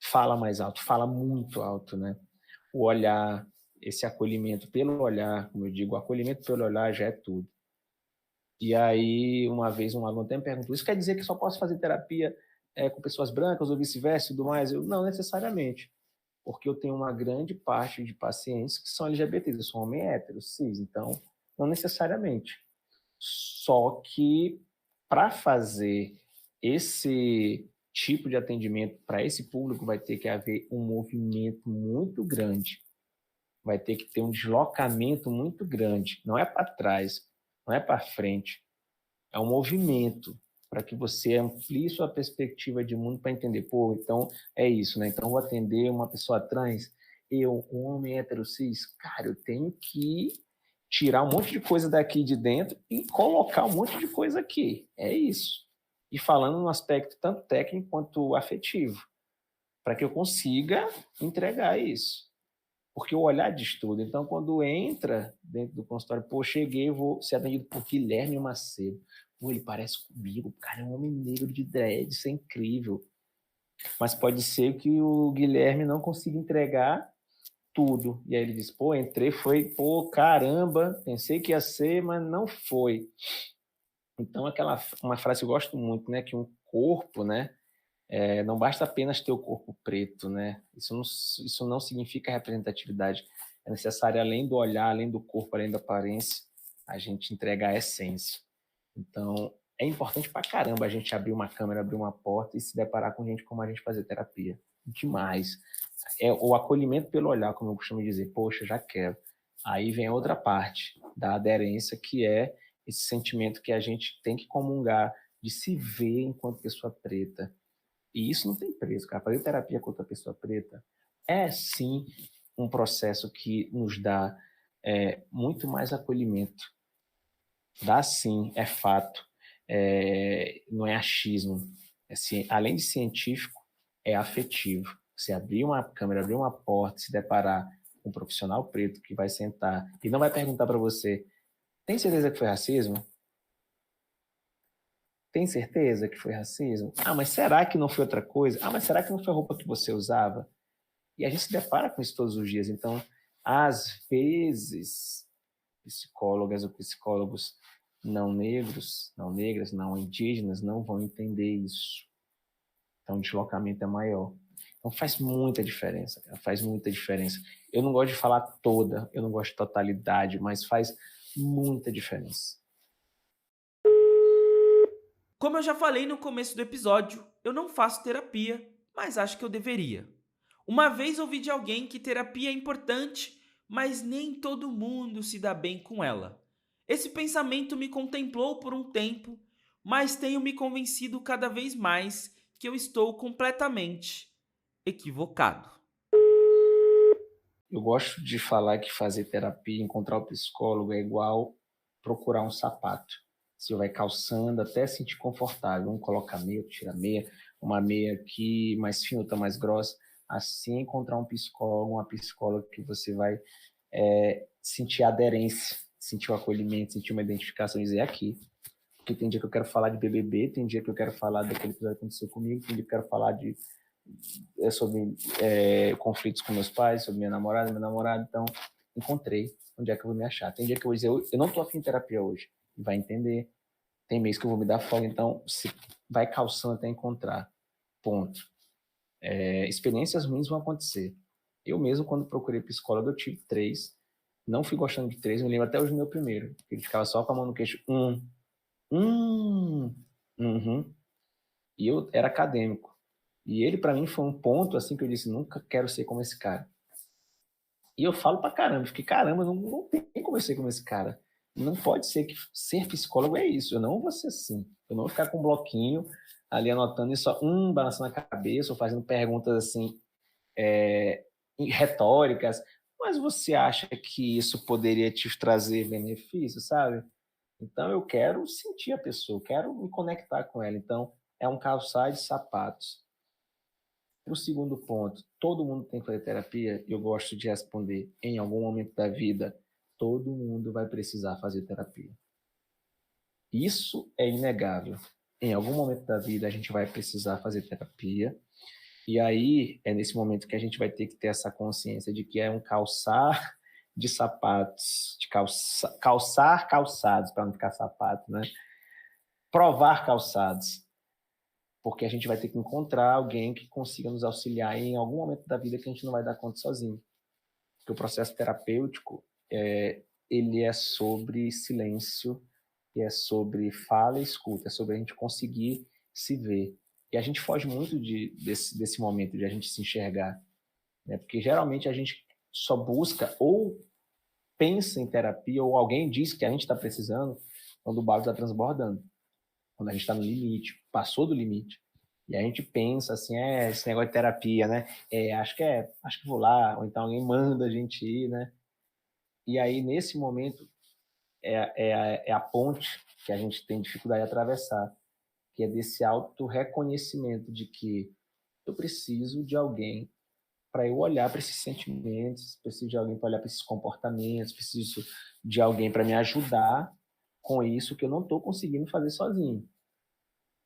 fala muito alto, né? O olhar, esse acolhimento pelo olhar, como eu digo, o acolhimento pelo olhar já é tudo. E aí, uma vez, um aluno até me perguntou, isso quer dizer que só posso fazer terapia com pessoas brancas ou vice-versa e tudo mais? Eu, não necessariamente, porque eu tenho uma grande parte de pacientes que são LGBTs, eu sou homem hétero, cis, então, não necessariamente. Só que, para fazer esse tipo de atendimento para esse público, vai ter que haver um movimento muito grande, vai ter que ter um deslocamento muito grande, não é para trás, não é para frente, é um movimento para que você amplie sua perspectiva de mundo para entender, então é isso, né? Então eu vou atender uma pessoa trans, um homem hétero cis, cara, eu tenho que tirar um monte de coisa daqui de dentro e colocar um monte de coisa aqui. É isso. E falando no aspecto tanto técnico quanto afetivo, para que eu consiga entregar isso. Porque o olhar diz tudo. Então, quando entra dentro do consultório, cheguei, vou ser atendido por Guilherme Macedo. Ele parece comigo, o cara é um homem negro de dread, isso é incrível. Mas pode ser que o Guilherme não consiga entregar tudo. E aí ele diz, entrei, foi, caramba, pensei que ia ser, mas não foi. Então, uma frase que eu gosto muito, né, que um corpo, né, não basta apenas ter o corpo preto, né, isso não significa representatividade. É necessário, além do olhar, além do corpo, além da aparência, a gente entregar a essência. Então, é importante pra caramba a gente abrir uma câmera, abrir uma porta e se deparar com gente como a gente fazer terapia. Demais. É o acolhimento pelo olhar, como eu costumo dizer. Poxa, já quero. Aí vem a outra parte da aderência, que é esse sentimento que a gente tem que comungar de se ver enquanto pessoa preta. E isso não tem preço, cara. Fazer terapia com outra pessoa preta é, sim, um processo que nos dá muito mais acolhimento. Dá sim, é fato. Não é achismo. Além de científico, é afetivo. Você abrir uma câmera, abrir uma porta, se deparar com um profissional preto que vai sentar e não vai perguntar para você: tem certeza que foi racismo? Tem certeza que foi racismo? Ah, mas será que não foi outra coisa? Ah, mas será que não foi a roupa que você usava? E a gente se depara com isso todos os dias. Então, às vezes, psicólogas ou psicólogos não negros, não negras, não indígenas não vão entender isso. Então, o deslocamento é maior. Então, faz muita diferença, cara, faz muita diferença. Eu não gosto de falar toda, eu não gosto de totalidade, mas faz muita diferença. Como eu já falei no começo do episódio, eu não faço terapia, mas acho que eu deveria. Uma vez ouvi de alguém que terapia é importante, mas nem todo mundo se dá bem com ela. Esse pensamento me contemplou por um tempo, mas tenho me convencido cada vez mais que eu estou completamente equivocado. Eu gosto de falar que fazer terapia, encontrar o psicólogo é igual procurar um sapato. Você vai calçando até sentir confortável. Um coloca meia, outro tira meia, uma meia aqui mais fina, outra mais grossa. Assim, encontrar um psicólogo, uma psicóloga que você vai sentir aderência, sentir o acolhimento, sentir uma identificação e dizer aqui. Porque tem dia que eu quero falar de BBB, tem dia que eu quero falar daquele episódio que aconteceu comigo, tem dia que eu quero falar sobre conflitos com meus pais, sobre minha namorada, meu namorado. Então, encontrei onde é que eu vou me achar. Tem dia que eu vou dizer, eu não estou afim de terapia hoje. Vai entender. Tem mês que eu vou me dar folga, então se vai calçando até encontrar. Ponto. Experiências ruins vão acontecer. Eu mesmo, quando procurei psicólogo, eu tive 3. Não fui gostando de 3, me lembro até hoje do meu primeiro. Ele ficava só com a mão no queixo. Uhum. E eu era acadêmico. E ele, para mim, foi um ponto assim que eu disse: nunca quero ser como esse cara. E eu falo pra caramba, porque caramba, não tem como eu ser como esse cara. Não pode ser que ser psicólogo é isso. Eu não vou ser assim. Eu não vou ficar com um bloquinho ali anotando e só balançando a cabeça ou fazendo perguntas assim retóricas. Mas você acha que isso poderia te trazer benefício, sabe? Então eu quero sentir a pessoa, quero me conectar com ela. Então é um calçar de sapatos. O segundo ponto, todo mundo tem que fazer terapia? Eu gosto de responder, em algum momento da vida, todo mundo vai precisar fazer terapia. Isso é inegável. Em algum momento da vida, a gente vai precisar fazer terapia. E aí, é nesse momento que a gente vai ter que ter essa consciência de que é um calçar de sapatos, de calçar calçados, para não ficar sapato, né? Provar calçados. Porque a gente vai ter que encontrar alguém que consiga nos auxiliar em algum momento da vida que a gente não vai dar conta sozinho. Porque o processo terapêutico, ele é sobre silêncio, e é sobre fala e escuta, é sobre a gente conseguir se ver. E a gente foge muito desse momento de a gente se enxergar, né? Porque geralmente a gente só busca ou pensa em terapia, ou alguém diz que a gente está precisando, quando o balde está transbordando, quando a gente está no limite, passou do limite. E a gente pensa assim, esse negócio de terapia, né? Acho que vou lá, ou então alguém manda a gente ir, né? E aí, nesse momento, é a ponte que a gente tem dificuldade de atravessar, que é desse auto-reconhecimento de que eu preciso de alguém para eu olhar para esses sentimentos, preciso de alguém para olhar para esses comportamentos, preciso de alguém para me ajudar com isso que eu não estou conseguindo fazer sozinho.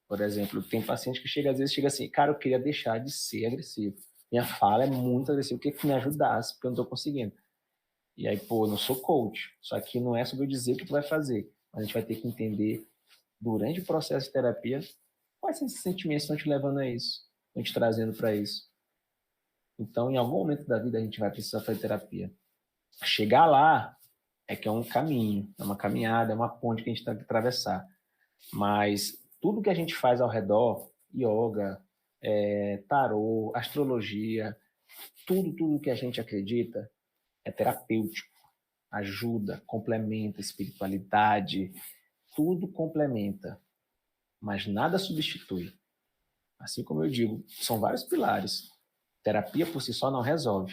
Por exemplo, tem paciente que às vezes chega assim, cara, eu queria deixar de ser agressivo. Minha fala é muito agressiva, o que me ajudasse, porque eu não estou conseguindo. E aí, pô, eu não sou coach, só que não é sobre eu dizer o que tu vai fazer. A gente vai ter que entender, durante o processo de terapia, quais são esses sentimentos que estão te levando a isso, estão te trazendo para isso. Então, em algum momento da vida, a gente vai precisar fazer terapia. Chegar lá é que é um caminho, é uma caminhada, é uma ponte que a gente tem que atravessar. Mas tudo que a gente faz ao redor, yoga, tarô, astrologia, tudo que a gente acredita é terapêutico, ajuda, complementa, espiritualidade, tudo complementa. mas nada substitui. Assim como eu digo, são vários pilares. Terapia por si só não resolve.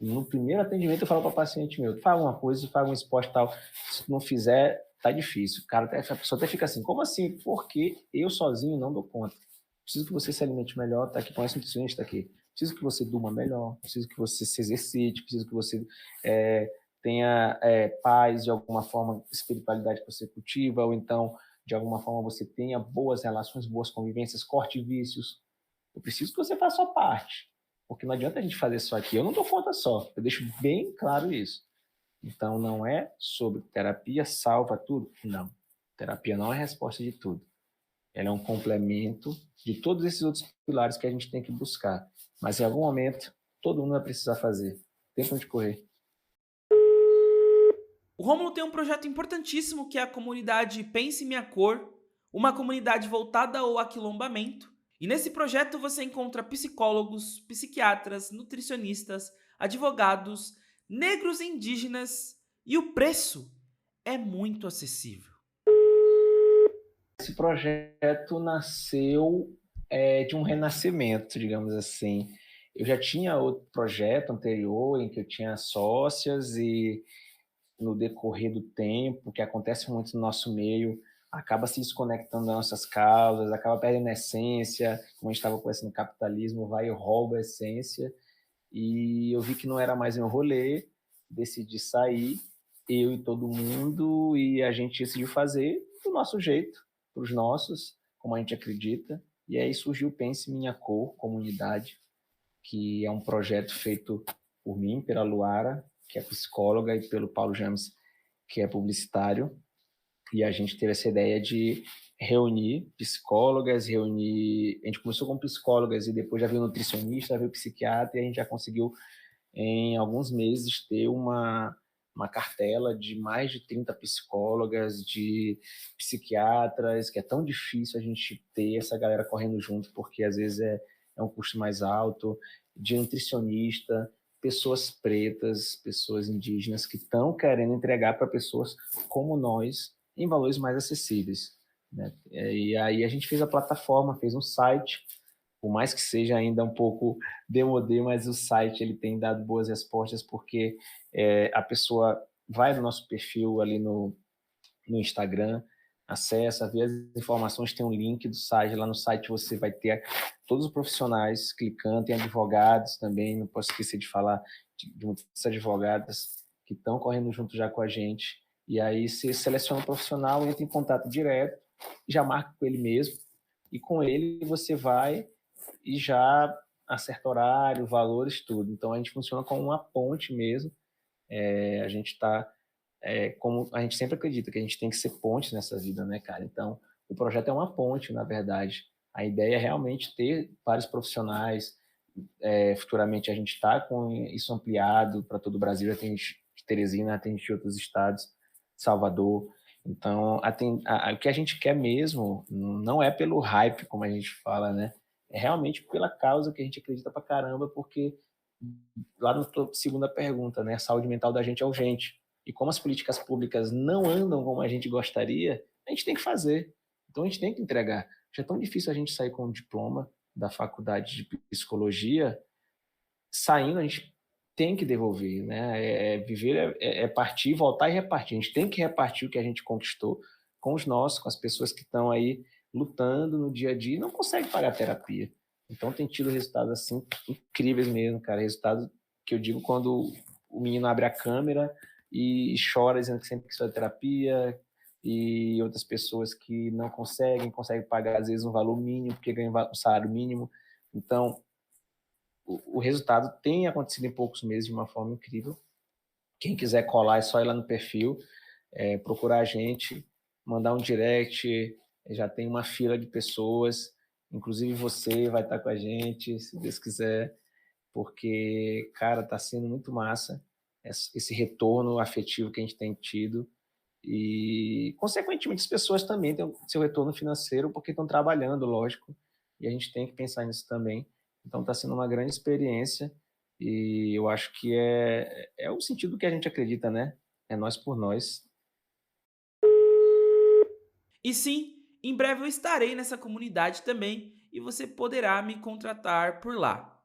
No primeiro atendimento eu falo para o paciente meu, faz uma coisa, faz um esporte e tal, se não fizer, tá difícil. Cara, a pessoa até fica assim, como assim? Porque eu sozinho não dou conta. Preciso que você se alimente melhor, tá aqui, conhece um nutricionista aqui. Preciso que você durma melhor, preciso que você se exercite, preciso que você tenha paz de alguma forma, espiritualidade que você cultiva, ou então, de alguma forma, você tenha boas relações, boas convivências, corte vícios. Eu preciso que você faça a sua parte. Porque não adianta a gente fazer só aqui. Eu não dou conta só. Eu deixo bem claro isso. Então, não é sobre terapia salva tudo. Não. Terapia não é a resposta de tudo. Ela é um complemento de todos esses outros pilares que a gente tem que buscar. Mas, em algum momento, todo mundo vai precisar fazer. Tem pra onde correr. O Rômulo tem um projeto importantíssimo que é a comunidade Pense Minha Cor, uma comunidade voltada ao aquilombamento. E nesse projeto você encontra psicólogos, psiquiatras, nutricionistas, advogados, negros e indígenas, e o preço é muito acessível. Esse projeto nasceu de um renascimento, digamos assim. Eu já tinha outro projeto anterior em que eu tinha sócias e no decorrer do tempo, que acontece muito no nosso meio, acaba se desconectando das nossas causas, acaba perdendo a essência, como a gente estava conversando, o capitalismo vai e rouba a essência, e eu vi que não era mais meu rolê, decidi sair, eu e todo mundo, e a gente decidiu fazer do nosso jeito, para os nossos, como a gente acredita, e aí surgiu o Pense Minha Cor, comunidade, que é um projeto feito por mim, pela Luara, que é psicóloga, e pelo Paulo James, que é publicitário. E a gente teve essa ideia de reunir psicólogas, reunir. A gente começou com psicólogas e depois já veio nutricionista, já veio psiquiatra, e a gente já conseguiu, em alguns meses, ter uma cartela de mais de 30 psicólogas, de psiquiatras, que é tão difícil a gente ter essa galera correndo junto, porque às vezes é um custo mais alto, de nutricionista, pessoas pretas, pessoas indígenas que estão querendo entregar para pessoas como nós em valores mais acessíveis. Né? E aí a gente fez a plataforma, fez um site, por mais que seja ainda um pouco demodê, mas o site ele tem dado boas respostas porque a pessoa vai no nosso perfil ali no Instagram, acessa, vê as informações, tem um link do site, lá no site você vai ter todos os profissionais clicando, tem advogados também, não posso esquecer de falar de muitas advogadas que estão correndo junto já com a gente, e aí você seleciona um profissional, entra em contato direto, já marca com ele mesmo, e com ele você vai e já acerta horário, valores, tudo. Então a gente funciona como uma ponte mesmo. A gente está, como a gente sempre acredita, que a gente tem que ser ponte nessa vida, né, cara? Então o projeto é uma ponte, na verdade. A ideia é realmente ter vários profissionais. Futuramente a gente está com isso ampliado para todo o Brasil. Já tem de Teresina, tem de outros estados, Salvador. Então, o que a gente quer mesmo não é pelo hype, como a gente fala, né? É realmente pela causa que a gente acredita pra caramba, porque lá na segunda pergunta, né? A saúde mental da gente é urgente. E como as políticas públicas não andam como a gente gostaria, a gente tem que fazer. Então a gente tem que entregar. Já é tão difícil a gente sair com um diploma da faculdade de psicologia, saindo a gente tem que devolver, né? Viver é partir, voltar e repartir. A gente tem que repartir o que a gente conquistou com os nossos, com as pessoas que estão aí lutando no dia a dia e não conseguem pagar terapia. Então tem tido resultados assim incríveis mesmo, cara. Resultado que eu digo quando o menino abre a câmera e chora dizendo que sempre quis fazer terapia, e outras pessoas que não conseguem pagar às vezes um valor mínimo porque ganham um salário mínimo. Então o resultado tem acontecido em poucos meses de uma forma incrível. Quem quiser colar é só ir lá no perfil, procurar a gente, mandar um direct, já tem uma fila de pessoas, inclusive você vai estar com a gente, se Deus quiser, porque, cara, tá sendo muito massa esse retorno afetivo que a gente tem tido e, consequentemente, as pessoas também têm o seu retorno financeiro porque estão trabalhando, lógico, e a gente tem que pensar nisso também. Então, está sendo uma grande experiência e eu acho que é o sentido que a gente acredita, né? É nós por nós. E sim, Em breve eu estarei nessa comunidade também e você poderá me contratar por lá.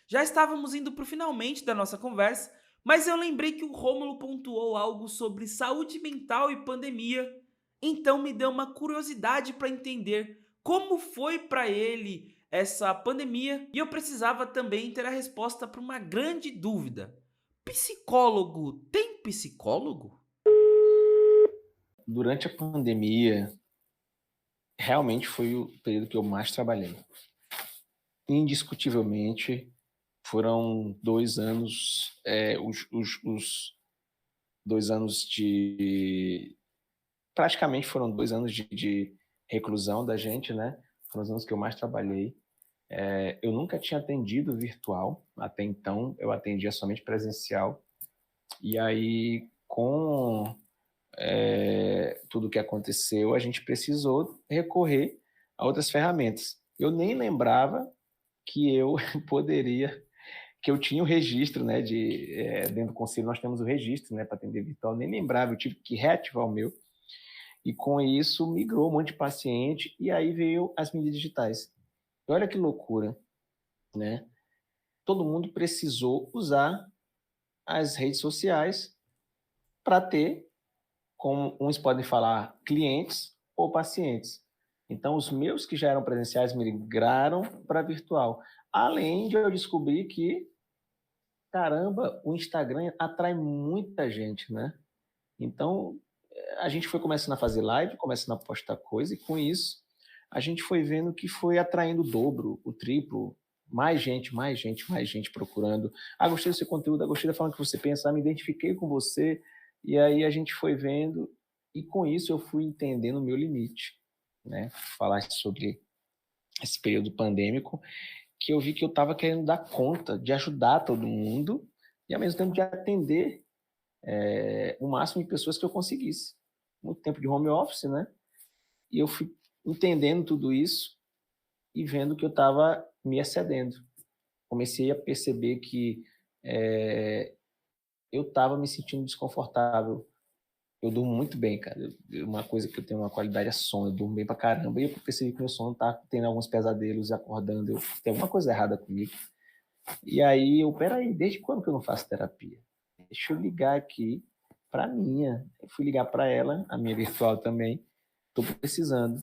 Já estávamos indo para o finalmente da nossa conversa, mas eu lembrei que o Rômulo pontuou algo sobre saúde mental e pandemia, então me deu uma curiosidade para entender como foi para ele essa pandemia e eu precisava também ter a resposta para uma grande dúvida. Psicólogo tem psicólogo? Durante a pandemia, realmente foi o período que eu mais trabalhei. Indiscutivelmente, foram 2 anos, os 2 anos de... Praticamente foram 2 anos de reclusão da gente, né? Foram os anos que eu mais trabalhei. Eu nunca tinha atendido virtual, até então eu atendia somente presencial. E aí, com tudo que aconteceu, a gente precisou recorrer a outras ferramentas. Eu nem lembrava que eu poderia, que eu tinha o registro, né, dentro do conselho nós temos o registro, né, para atender virtual, nem lembrava, eu tive que reativar o meu, e com isso migrou um monte de paciente, e aí veio as mídias digitais. E olha que loucura, né? Todo mundo precisou usar as redes sociais para ter, como uns podem falar, clientes ou pacientes. Então, os meus que já eram presenciais migraram para virtual. Além de eu descobrir que, caramba, o Instagram atrai muita gente, né? Então, a gente foi começando a fazer live, começando a postar coisa, e com isso, a gente foi vendo que foi atraindo o dobro, o triplo, mais gente, mais gente, mais gente procurando. Ah, gostei do seu conteúdo, gostei da forma que você pensa, me identifiquei com você. E aí a gente foi vendo, e com isso eu fui entendendo o meu limite, né? Falar sobre esse período pandêmico, que eu vi que eu estava querendo dar conta de ajudar todo mundo e ao mesmo tempo de atender o máximo de pessoas que eu conseguisse. Muito tempo de home office, né? E eu fui entendendo tudo isso e vendo que eu estava me excedendo. Comecei a perceber que eu estava me sentindo desconfortável. Eu durmo muito bem, cara. Uma coisa que eu tenho uma qualidade é sono. Eu durmo bem pra caramba. E eu percebi que meu sono tá tendo alguns pesadelos, acordando. Tem alguma coisa errada comigo. E aí peraí, desde quando que eu não faço terapia? Deixa eu ligar aqui pra minha. Eu fui ligar pra ela, a minha virtual também. Tô precisando.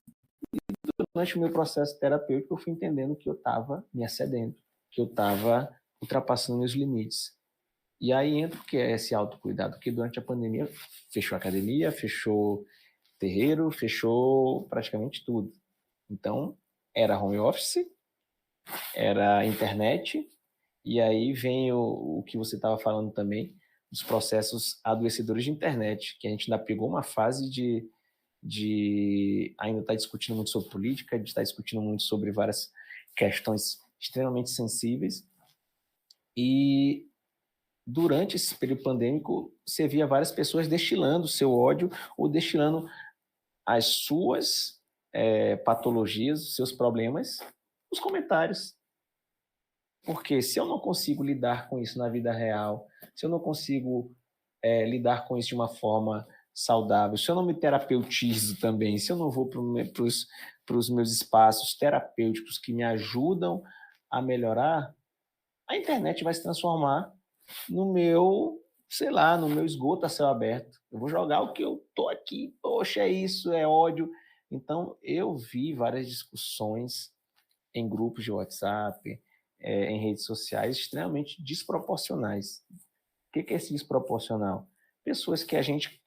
Durante o meu processo terapêutico, eu fui entendendo que eu estava me excedendo, que eu estava ultrapassando meus limites. E aí entra o que é esse autocuidado, que durante a pandemia fechou a academia, fechou terreiro, fechou praticamente tudo. Então, era home office, era internet, e aí vem o que você estava falando também, dos processos adoecedores de internet, que a gente ainda pegou uma fase de ainda estar discutindo muito sobre política, de estar discutindo muito sobre várias questões extremamente sensíveis. E durante esse período pandêmico, você via várias pessoas destilando seu ódio ou destilando as suas patologias, seus problemas, nos comentários. Porque se eu não consigo lidar com isso na vida real, se eu não consigo lidar com isso de uma forma saudável, se eu não me terapeutizo também, se eu não vou para os meus espaços terapêuticos que me ajudam a melhorar, a internet vai se transformar no meu, sei lá, no meu esgoto a céu aberto. Eu vou jogar o que eu tô aqui, poxa, é isso, é ódio. Então, eu vi várias discussões em grupos de WhatsApp, em redes sociais, extremamente desproporcionais. O que é esse desproporcional? Pessoas que a gente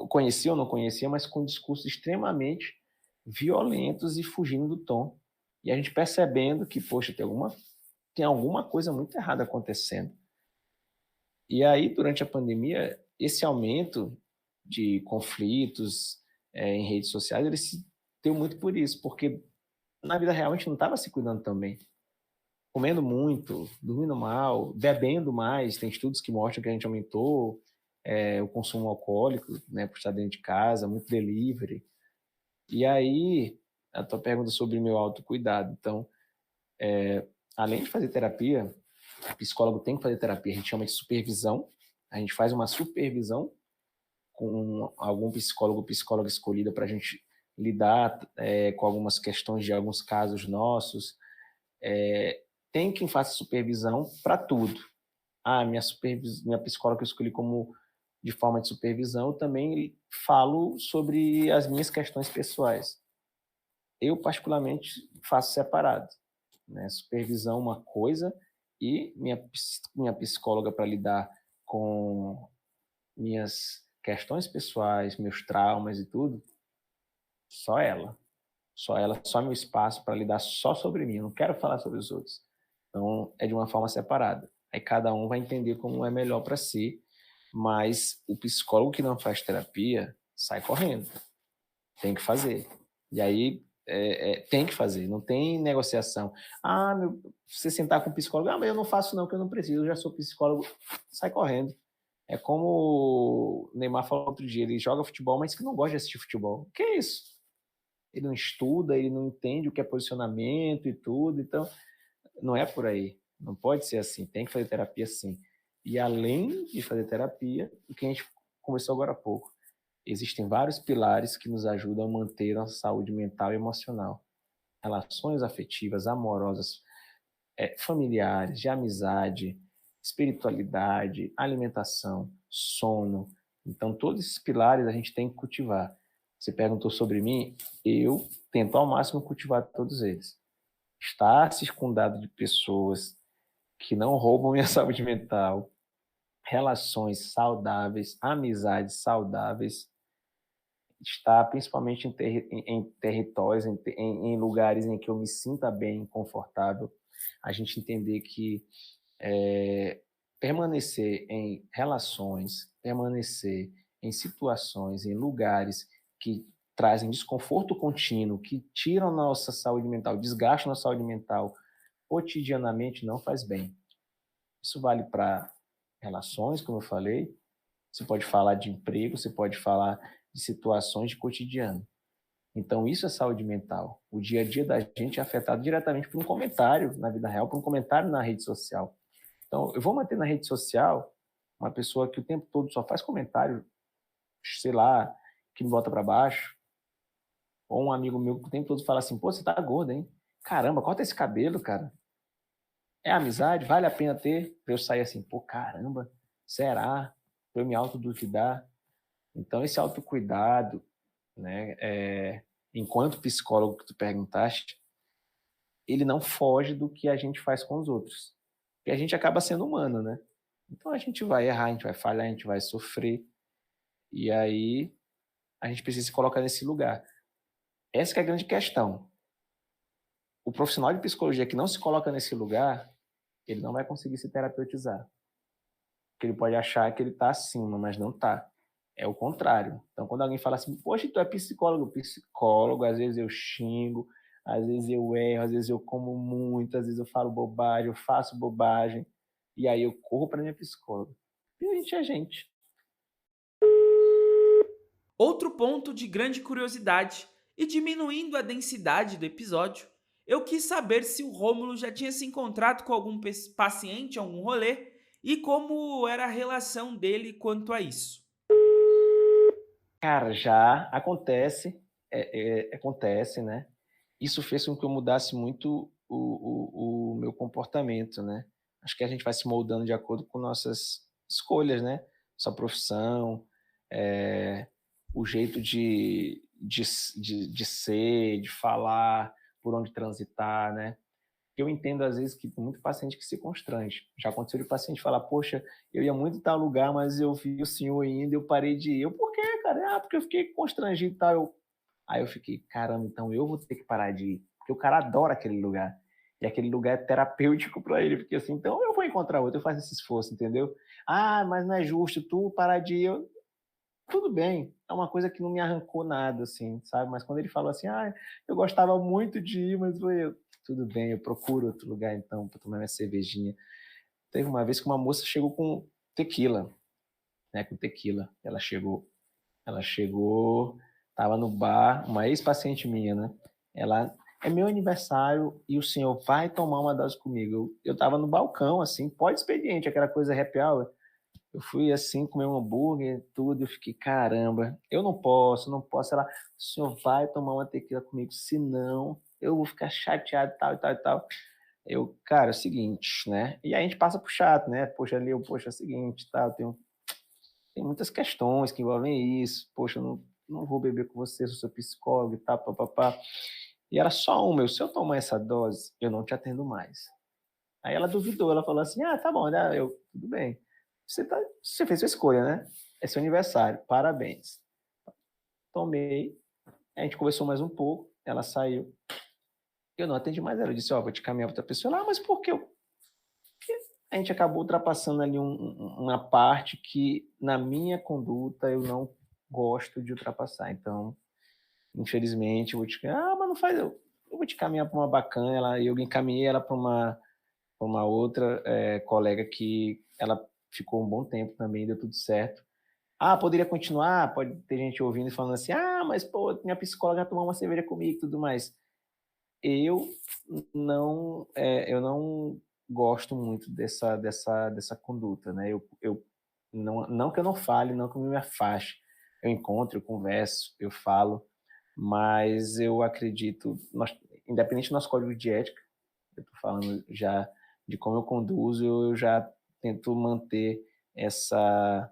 conhecia ou não conhecia, mas com discursos extremamente violentos e fugindo do tom. E a gente percebendo que, poxa, tem alguma coisa muito errada acontecendo. E aí, durante a pandemia, esse aumento de conflitos em redes sociais, ele se deu muito por isso, porque na vida real a gente não estava se cuidando também. Comendo muito, dormindo mal, bebendo mais. Tem estudos que mostram que a gente aumentou o consumo alcoólico, né, por estar dentro de casa, muito delivery. E aí, a tua pergunta sobre o meu autocuidado. Então, além de fazer terapia, o psicólogo tem que fazer terapia, a gente chama de supervisão. A gente faz uma supervisão com algum psicólogo ou psicóloga escolhida para a gente lidar com algumas questões de alguns casos nossos. Tem quem faça supervisão para tudo. Minha psicóloga que eu escolhi como de forma de supervisão, eu também falo sobre as minhas questões pessoais. Eu, particularmente, faço separado, né? Supervisão uma coisa e minha psicóloga para lidar com minhas questões pessoais, meus traumas e tudo, só ela. Só ela, só meu espaço para lidar só sobre mim. Eu não quero falar sobre os outros. Então, é de uma forma separada. Aí cada um vai entender como é melhor para si, mas o psicólogo que não faz terapia sai correndo. Tem que fazer. E aí tem que fazer, não tem negociação. Você sentar com o psicólogo, mas eu não faço não, que eu não preciso, eu já sou psicólogo. Sai correndo. É como o Neymar falou outro dia, ele joga futebol, mas que não gosta de assistir futebol. Que é isso? Ele não estuda, ele não entende o que é posicionamento e tudo, então não é por aí. Não pode ser assim, tem que fazer terapia sim. E além de fazer terapia, o que a gente conversou agora há pouco, existem vários pilares que nos ajudam a manter a saúde mental e emocional. Relações afetivas, amorosas, familiares, de amizade, espiritualidade, alimentação, sono. Então, todos esses pilares a gente tem que cultivar. Você perguntou sobre mim, eu tento ao máximo cultivar todos eles. Estar circundado de pessoas que não roubam minha saúde mental, relações saudáveis, amizades saudáveis, estar principalmente em territórios, em lugares em que eu me sinta bem, confortável, a gente entender que permanecer em relações, permanecer em situações, em lugares que trazem desconforto contínuo, que tiram nossa saúde mental, desgastam nossa saúde mental cotidianamente, não faz bem. Isso vale para relações, como eu falei, você pode falar de emprego, você pode falar de situações de cotidiano. Então, isso é saúde mental. O dia a dia da gente é afetado diretamente por um comentário na vida real, por um comentário na rede social. Então, eu vou manter na rede social uma pessoa que o tempo todo só faz comentário, sei lá, que me bota para baixo, ou um amigo meu que o tempo todo fala assim, pô, você tá gordo, hein? Caramba, corta esse cabelo, cara. É amizade? Vale a pena ter? Pra eu sair assim, pô, caramba, será? Pra eu me autoduvidar. Então, esse autocuidado, né, enquanto psicólogo que tu perguntaste, ele não foge do que a gente faz com os outros. Porque a gente acaba sendo humano, né? Então a gente vai errar, a gente vai falhar, a gente vai sofrer. E aí a gente precisa se colocar nesse lugar. Essa que é a grande questão. O profissional de psicologia que não se coloca nesse lugar, ele não vai conseguir se terapeutizar. Porque ele pode achar que ele está acima, mas não está. É o contrário. Então, quando alguém fala assim, poxa, tu é psicólogo. Psicólogo, às vezes eu xingo, às vezes eu erro, às vezes eu como muito, às vezes eu falo bobagem, eu faço bobagem. E aí eu corro para minha psicóloga. E a gente é gente. Outro ponto de grande curiosidade, e diminuindo a densidade do episódio, eu quis saber se o Rômulo já tinha se encontrado com algum paciente, algum rolê, e como era a relação dele quanto a isso. Cara, já acontece, acontece, né? Isso fez com que eu mudasse muito o meu comportamento, né? Acho que a gente vai se moldando de acordo com nossas escolhas, né? Sua profissão, o jeito de ser, de falar, por onde transitar, né? Eu entendo, às vezes, que tem muito paciente que se constrange. Já aconteceu de paciente falar, poxa, eu ia muito em tal lugar, mas eu vi o senhor indo, eu parei de ir. Eu, por quê, cara? Porque eu fiquei constrangido e tal. Aí eu fiquei, caramba, então eu vou ter que parar de ir. Porque o cara adora aquele lugar. E aquele lugar é terapêutico para ele. Porque assim, então eu vou encontrar outro, eu faço esse esforço, entendeu? Mas não é justo tu parar de ir. Tudo bem, é uma coisa que não me arrancou nada, assim, sabe? Mas quando ele falou assim, eu gostava muito de ir, mas eu, tudo bem, eu procuro outro lugar então para tomar minha cervejinha. Teve uma vez que uma moça chegou com tequila, né? Com tequila. Ela chegou, tava no bar, uma ex-paciente minha, né? Ela, é meu aniversário e o senhor vai tomar uma dose comigo. Eu tava no balcão, assim, pós-expediente, aquela coisa happy hour. Eu fui, assim, comer um hambúrguer, tudo, eu fiquei: "Caramba, eu não posso, não posso". Ela: "O senhor vai tomar uma tequila comigo, senão eu vou ficar chateado e tal, e tal, e tal". Eu: "Cara, é o seguinte, né", e aí a gente passa para o chato, né, poxa, ali eu: "Poxa, é o seguinte, tá, eu tem muitas questões que envolvem isso, poxa, eu não vou beber com você, sou seu psicólogo e tal, pá-pá-pá". E era só uma: "Se eu tomar essa dose, eu não te atendo mais". Aí ela duvidou, ela falou assim: "Ah, tá bom, né", eu: "Tudo bem, você fez sua escolha, né, é seu aniversário, parabéns". Tomei, a gente conversou mais um pouco, ela saiu, eu não atendi mais ela, eu disse: "Ó, vou te caminhar pra outra pessoa". Ela: "Ah, mas por quê?" Porque a gente acabou ultrapassando ali uma parte que, na minha conduta, eu não gosto de ultrapassar, então, infelizmente, eu vou te "Ah, mas não faz", eu vou te caminhar pra uma bacana, eu encaminhei ela pra uma outra, colega que ela ficou um bom tempo também, deu tudo certo. Ah, poderia continuar? Pode ter gente ouvindo e falando assim: "Ah, mas pô, minha psicóloga tomou uma cerveja comigo e tudo mais". Eu eu não gosto muito dessa conduta, né. Eu não que eu não fale, não que eu me afaste. Eu encontro, eu converso, eu falo, mas eu acredito independente do nosso código de ética, eu tô falando já de como eu conduzo, eu já tento manter essa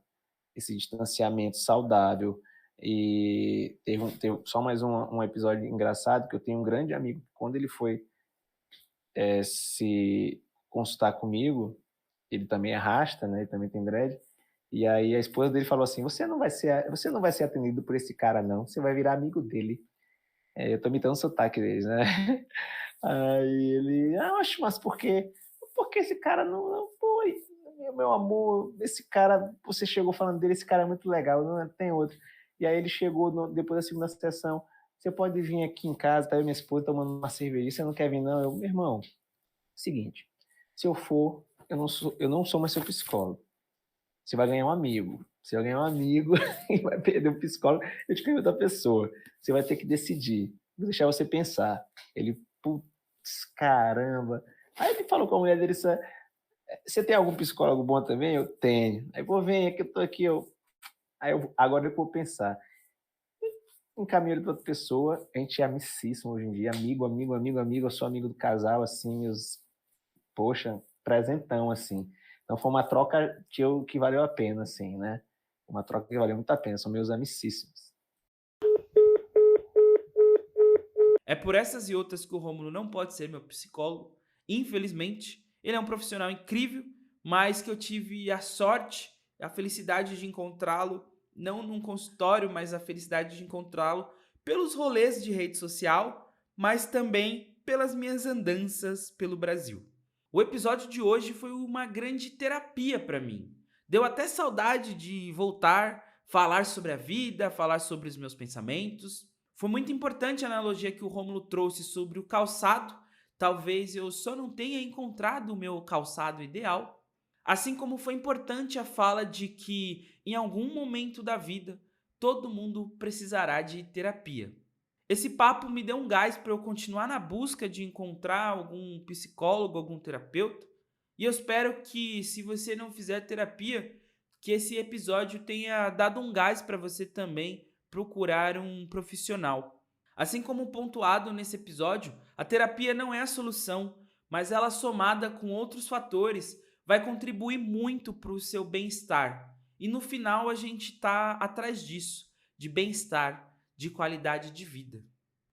esse distanciamento saudável. E teve só mais um episódio engraçado, que eu tenho um grande amigo que quando ele foi, se consultar comigo, ele também é rasta, né, ele também tem dread, e aí a esposa dele falou assim: "Você não vai ser atendido por esse cara não, você vai virar amigo dele". Eu tô imitando o sotaque deles, né. Aí ele: "Ah, oxe, mas por quê?". "Porque esse cara não pô, meu amor, esse cara, você chegou falando dele, esse cara é muito legal, não tem outro". E aí ele chegou depois da segunda sessão: "Você pode vir aqui em casa, tá eu e minha esposa tomando uma cervejinha, você não quer vir não?". Eu: "Meu irmão, seguinte, se eu for, eu não sou mais seu psicólogo, você vai ganhar um amigo. Você vai ganhar um amigo e vai perder o psicólogo, eu te ganho outra pessoa. Você vai ter que decidir, vou deixar você pensar". Ele: "Putz, caramba". Aí ele falou com a mulher dele: "Você tem algum psicólogo bom também?". Eu: "Tenho". Aí: "Pô, vem, que eu tô aqui". Agora eu vou pensar. Encaminhei ele pra outra pessoa, a gente é amicíssimo hoje em dia, amigo, amigo, amigo, amigo, eu sou amigo do casal, assim, poxa, presentão, assim. Então foi uma troca que valeu a pena, assim, né. Uma troca que valeu muito a pena, são meus amicíssimos. É por essas e outras que o Rômulo não pode ser meu psicólogo. Infelizmente, ele é um profissional incrível, mas que eu tive a sorte, a felicidade de encontrá-lo, não num consultório, mas a felicidade de encontrá-lo pelos rolês de rede social, mas também pelas minhas andanças pelo Brasil. O episódio de hoje foi uma grande terapia para mim. Deu até saudade de voltar, falar sobre a vida, falar sobre os meus pensamentos. Foi muito importante a analogia que o Rômulo trouxe sobre o calçado. Talvez eu só não tenha encontrado o meu calçado ideal. Assim como foi importante a fala de que em algum momento da vida todo mundo precisará de terapia. Esse papo me deu um gás para eu continuar na busca de encontrar algum psicólogo, algum terapeuta. E eu espero que, se você não fizer terapia, que esse episódio tenha dado um gás para você também procurar um profissional. Assim como pontuado nesse episódio, a terapia não é a solução, mas ela somada com outros fatores vai contribuir muito para o seu bem-estar. E no final a gente está atrás disso, de bem-estar, de qualidade de vida.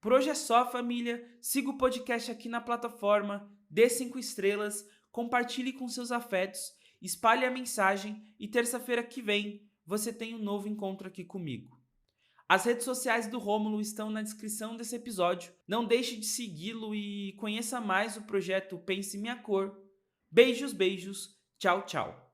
Por hoje é só, família. Siga o podcast aqui na plataforma, dê 5 estrelas, compartilhe com seus afetos, espalhe a mensagem e terça-feira que vem você tem um novo encontro aqui comigo. As redes sociais do Rômulo estão na descrição desse episódio. Não deixe de segui-lo e conheça mais o projeto Pense Minha Cor. Beijos, beijos. Tchau, tchau.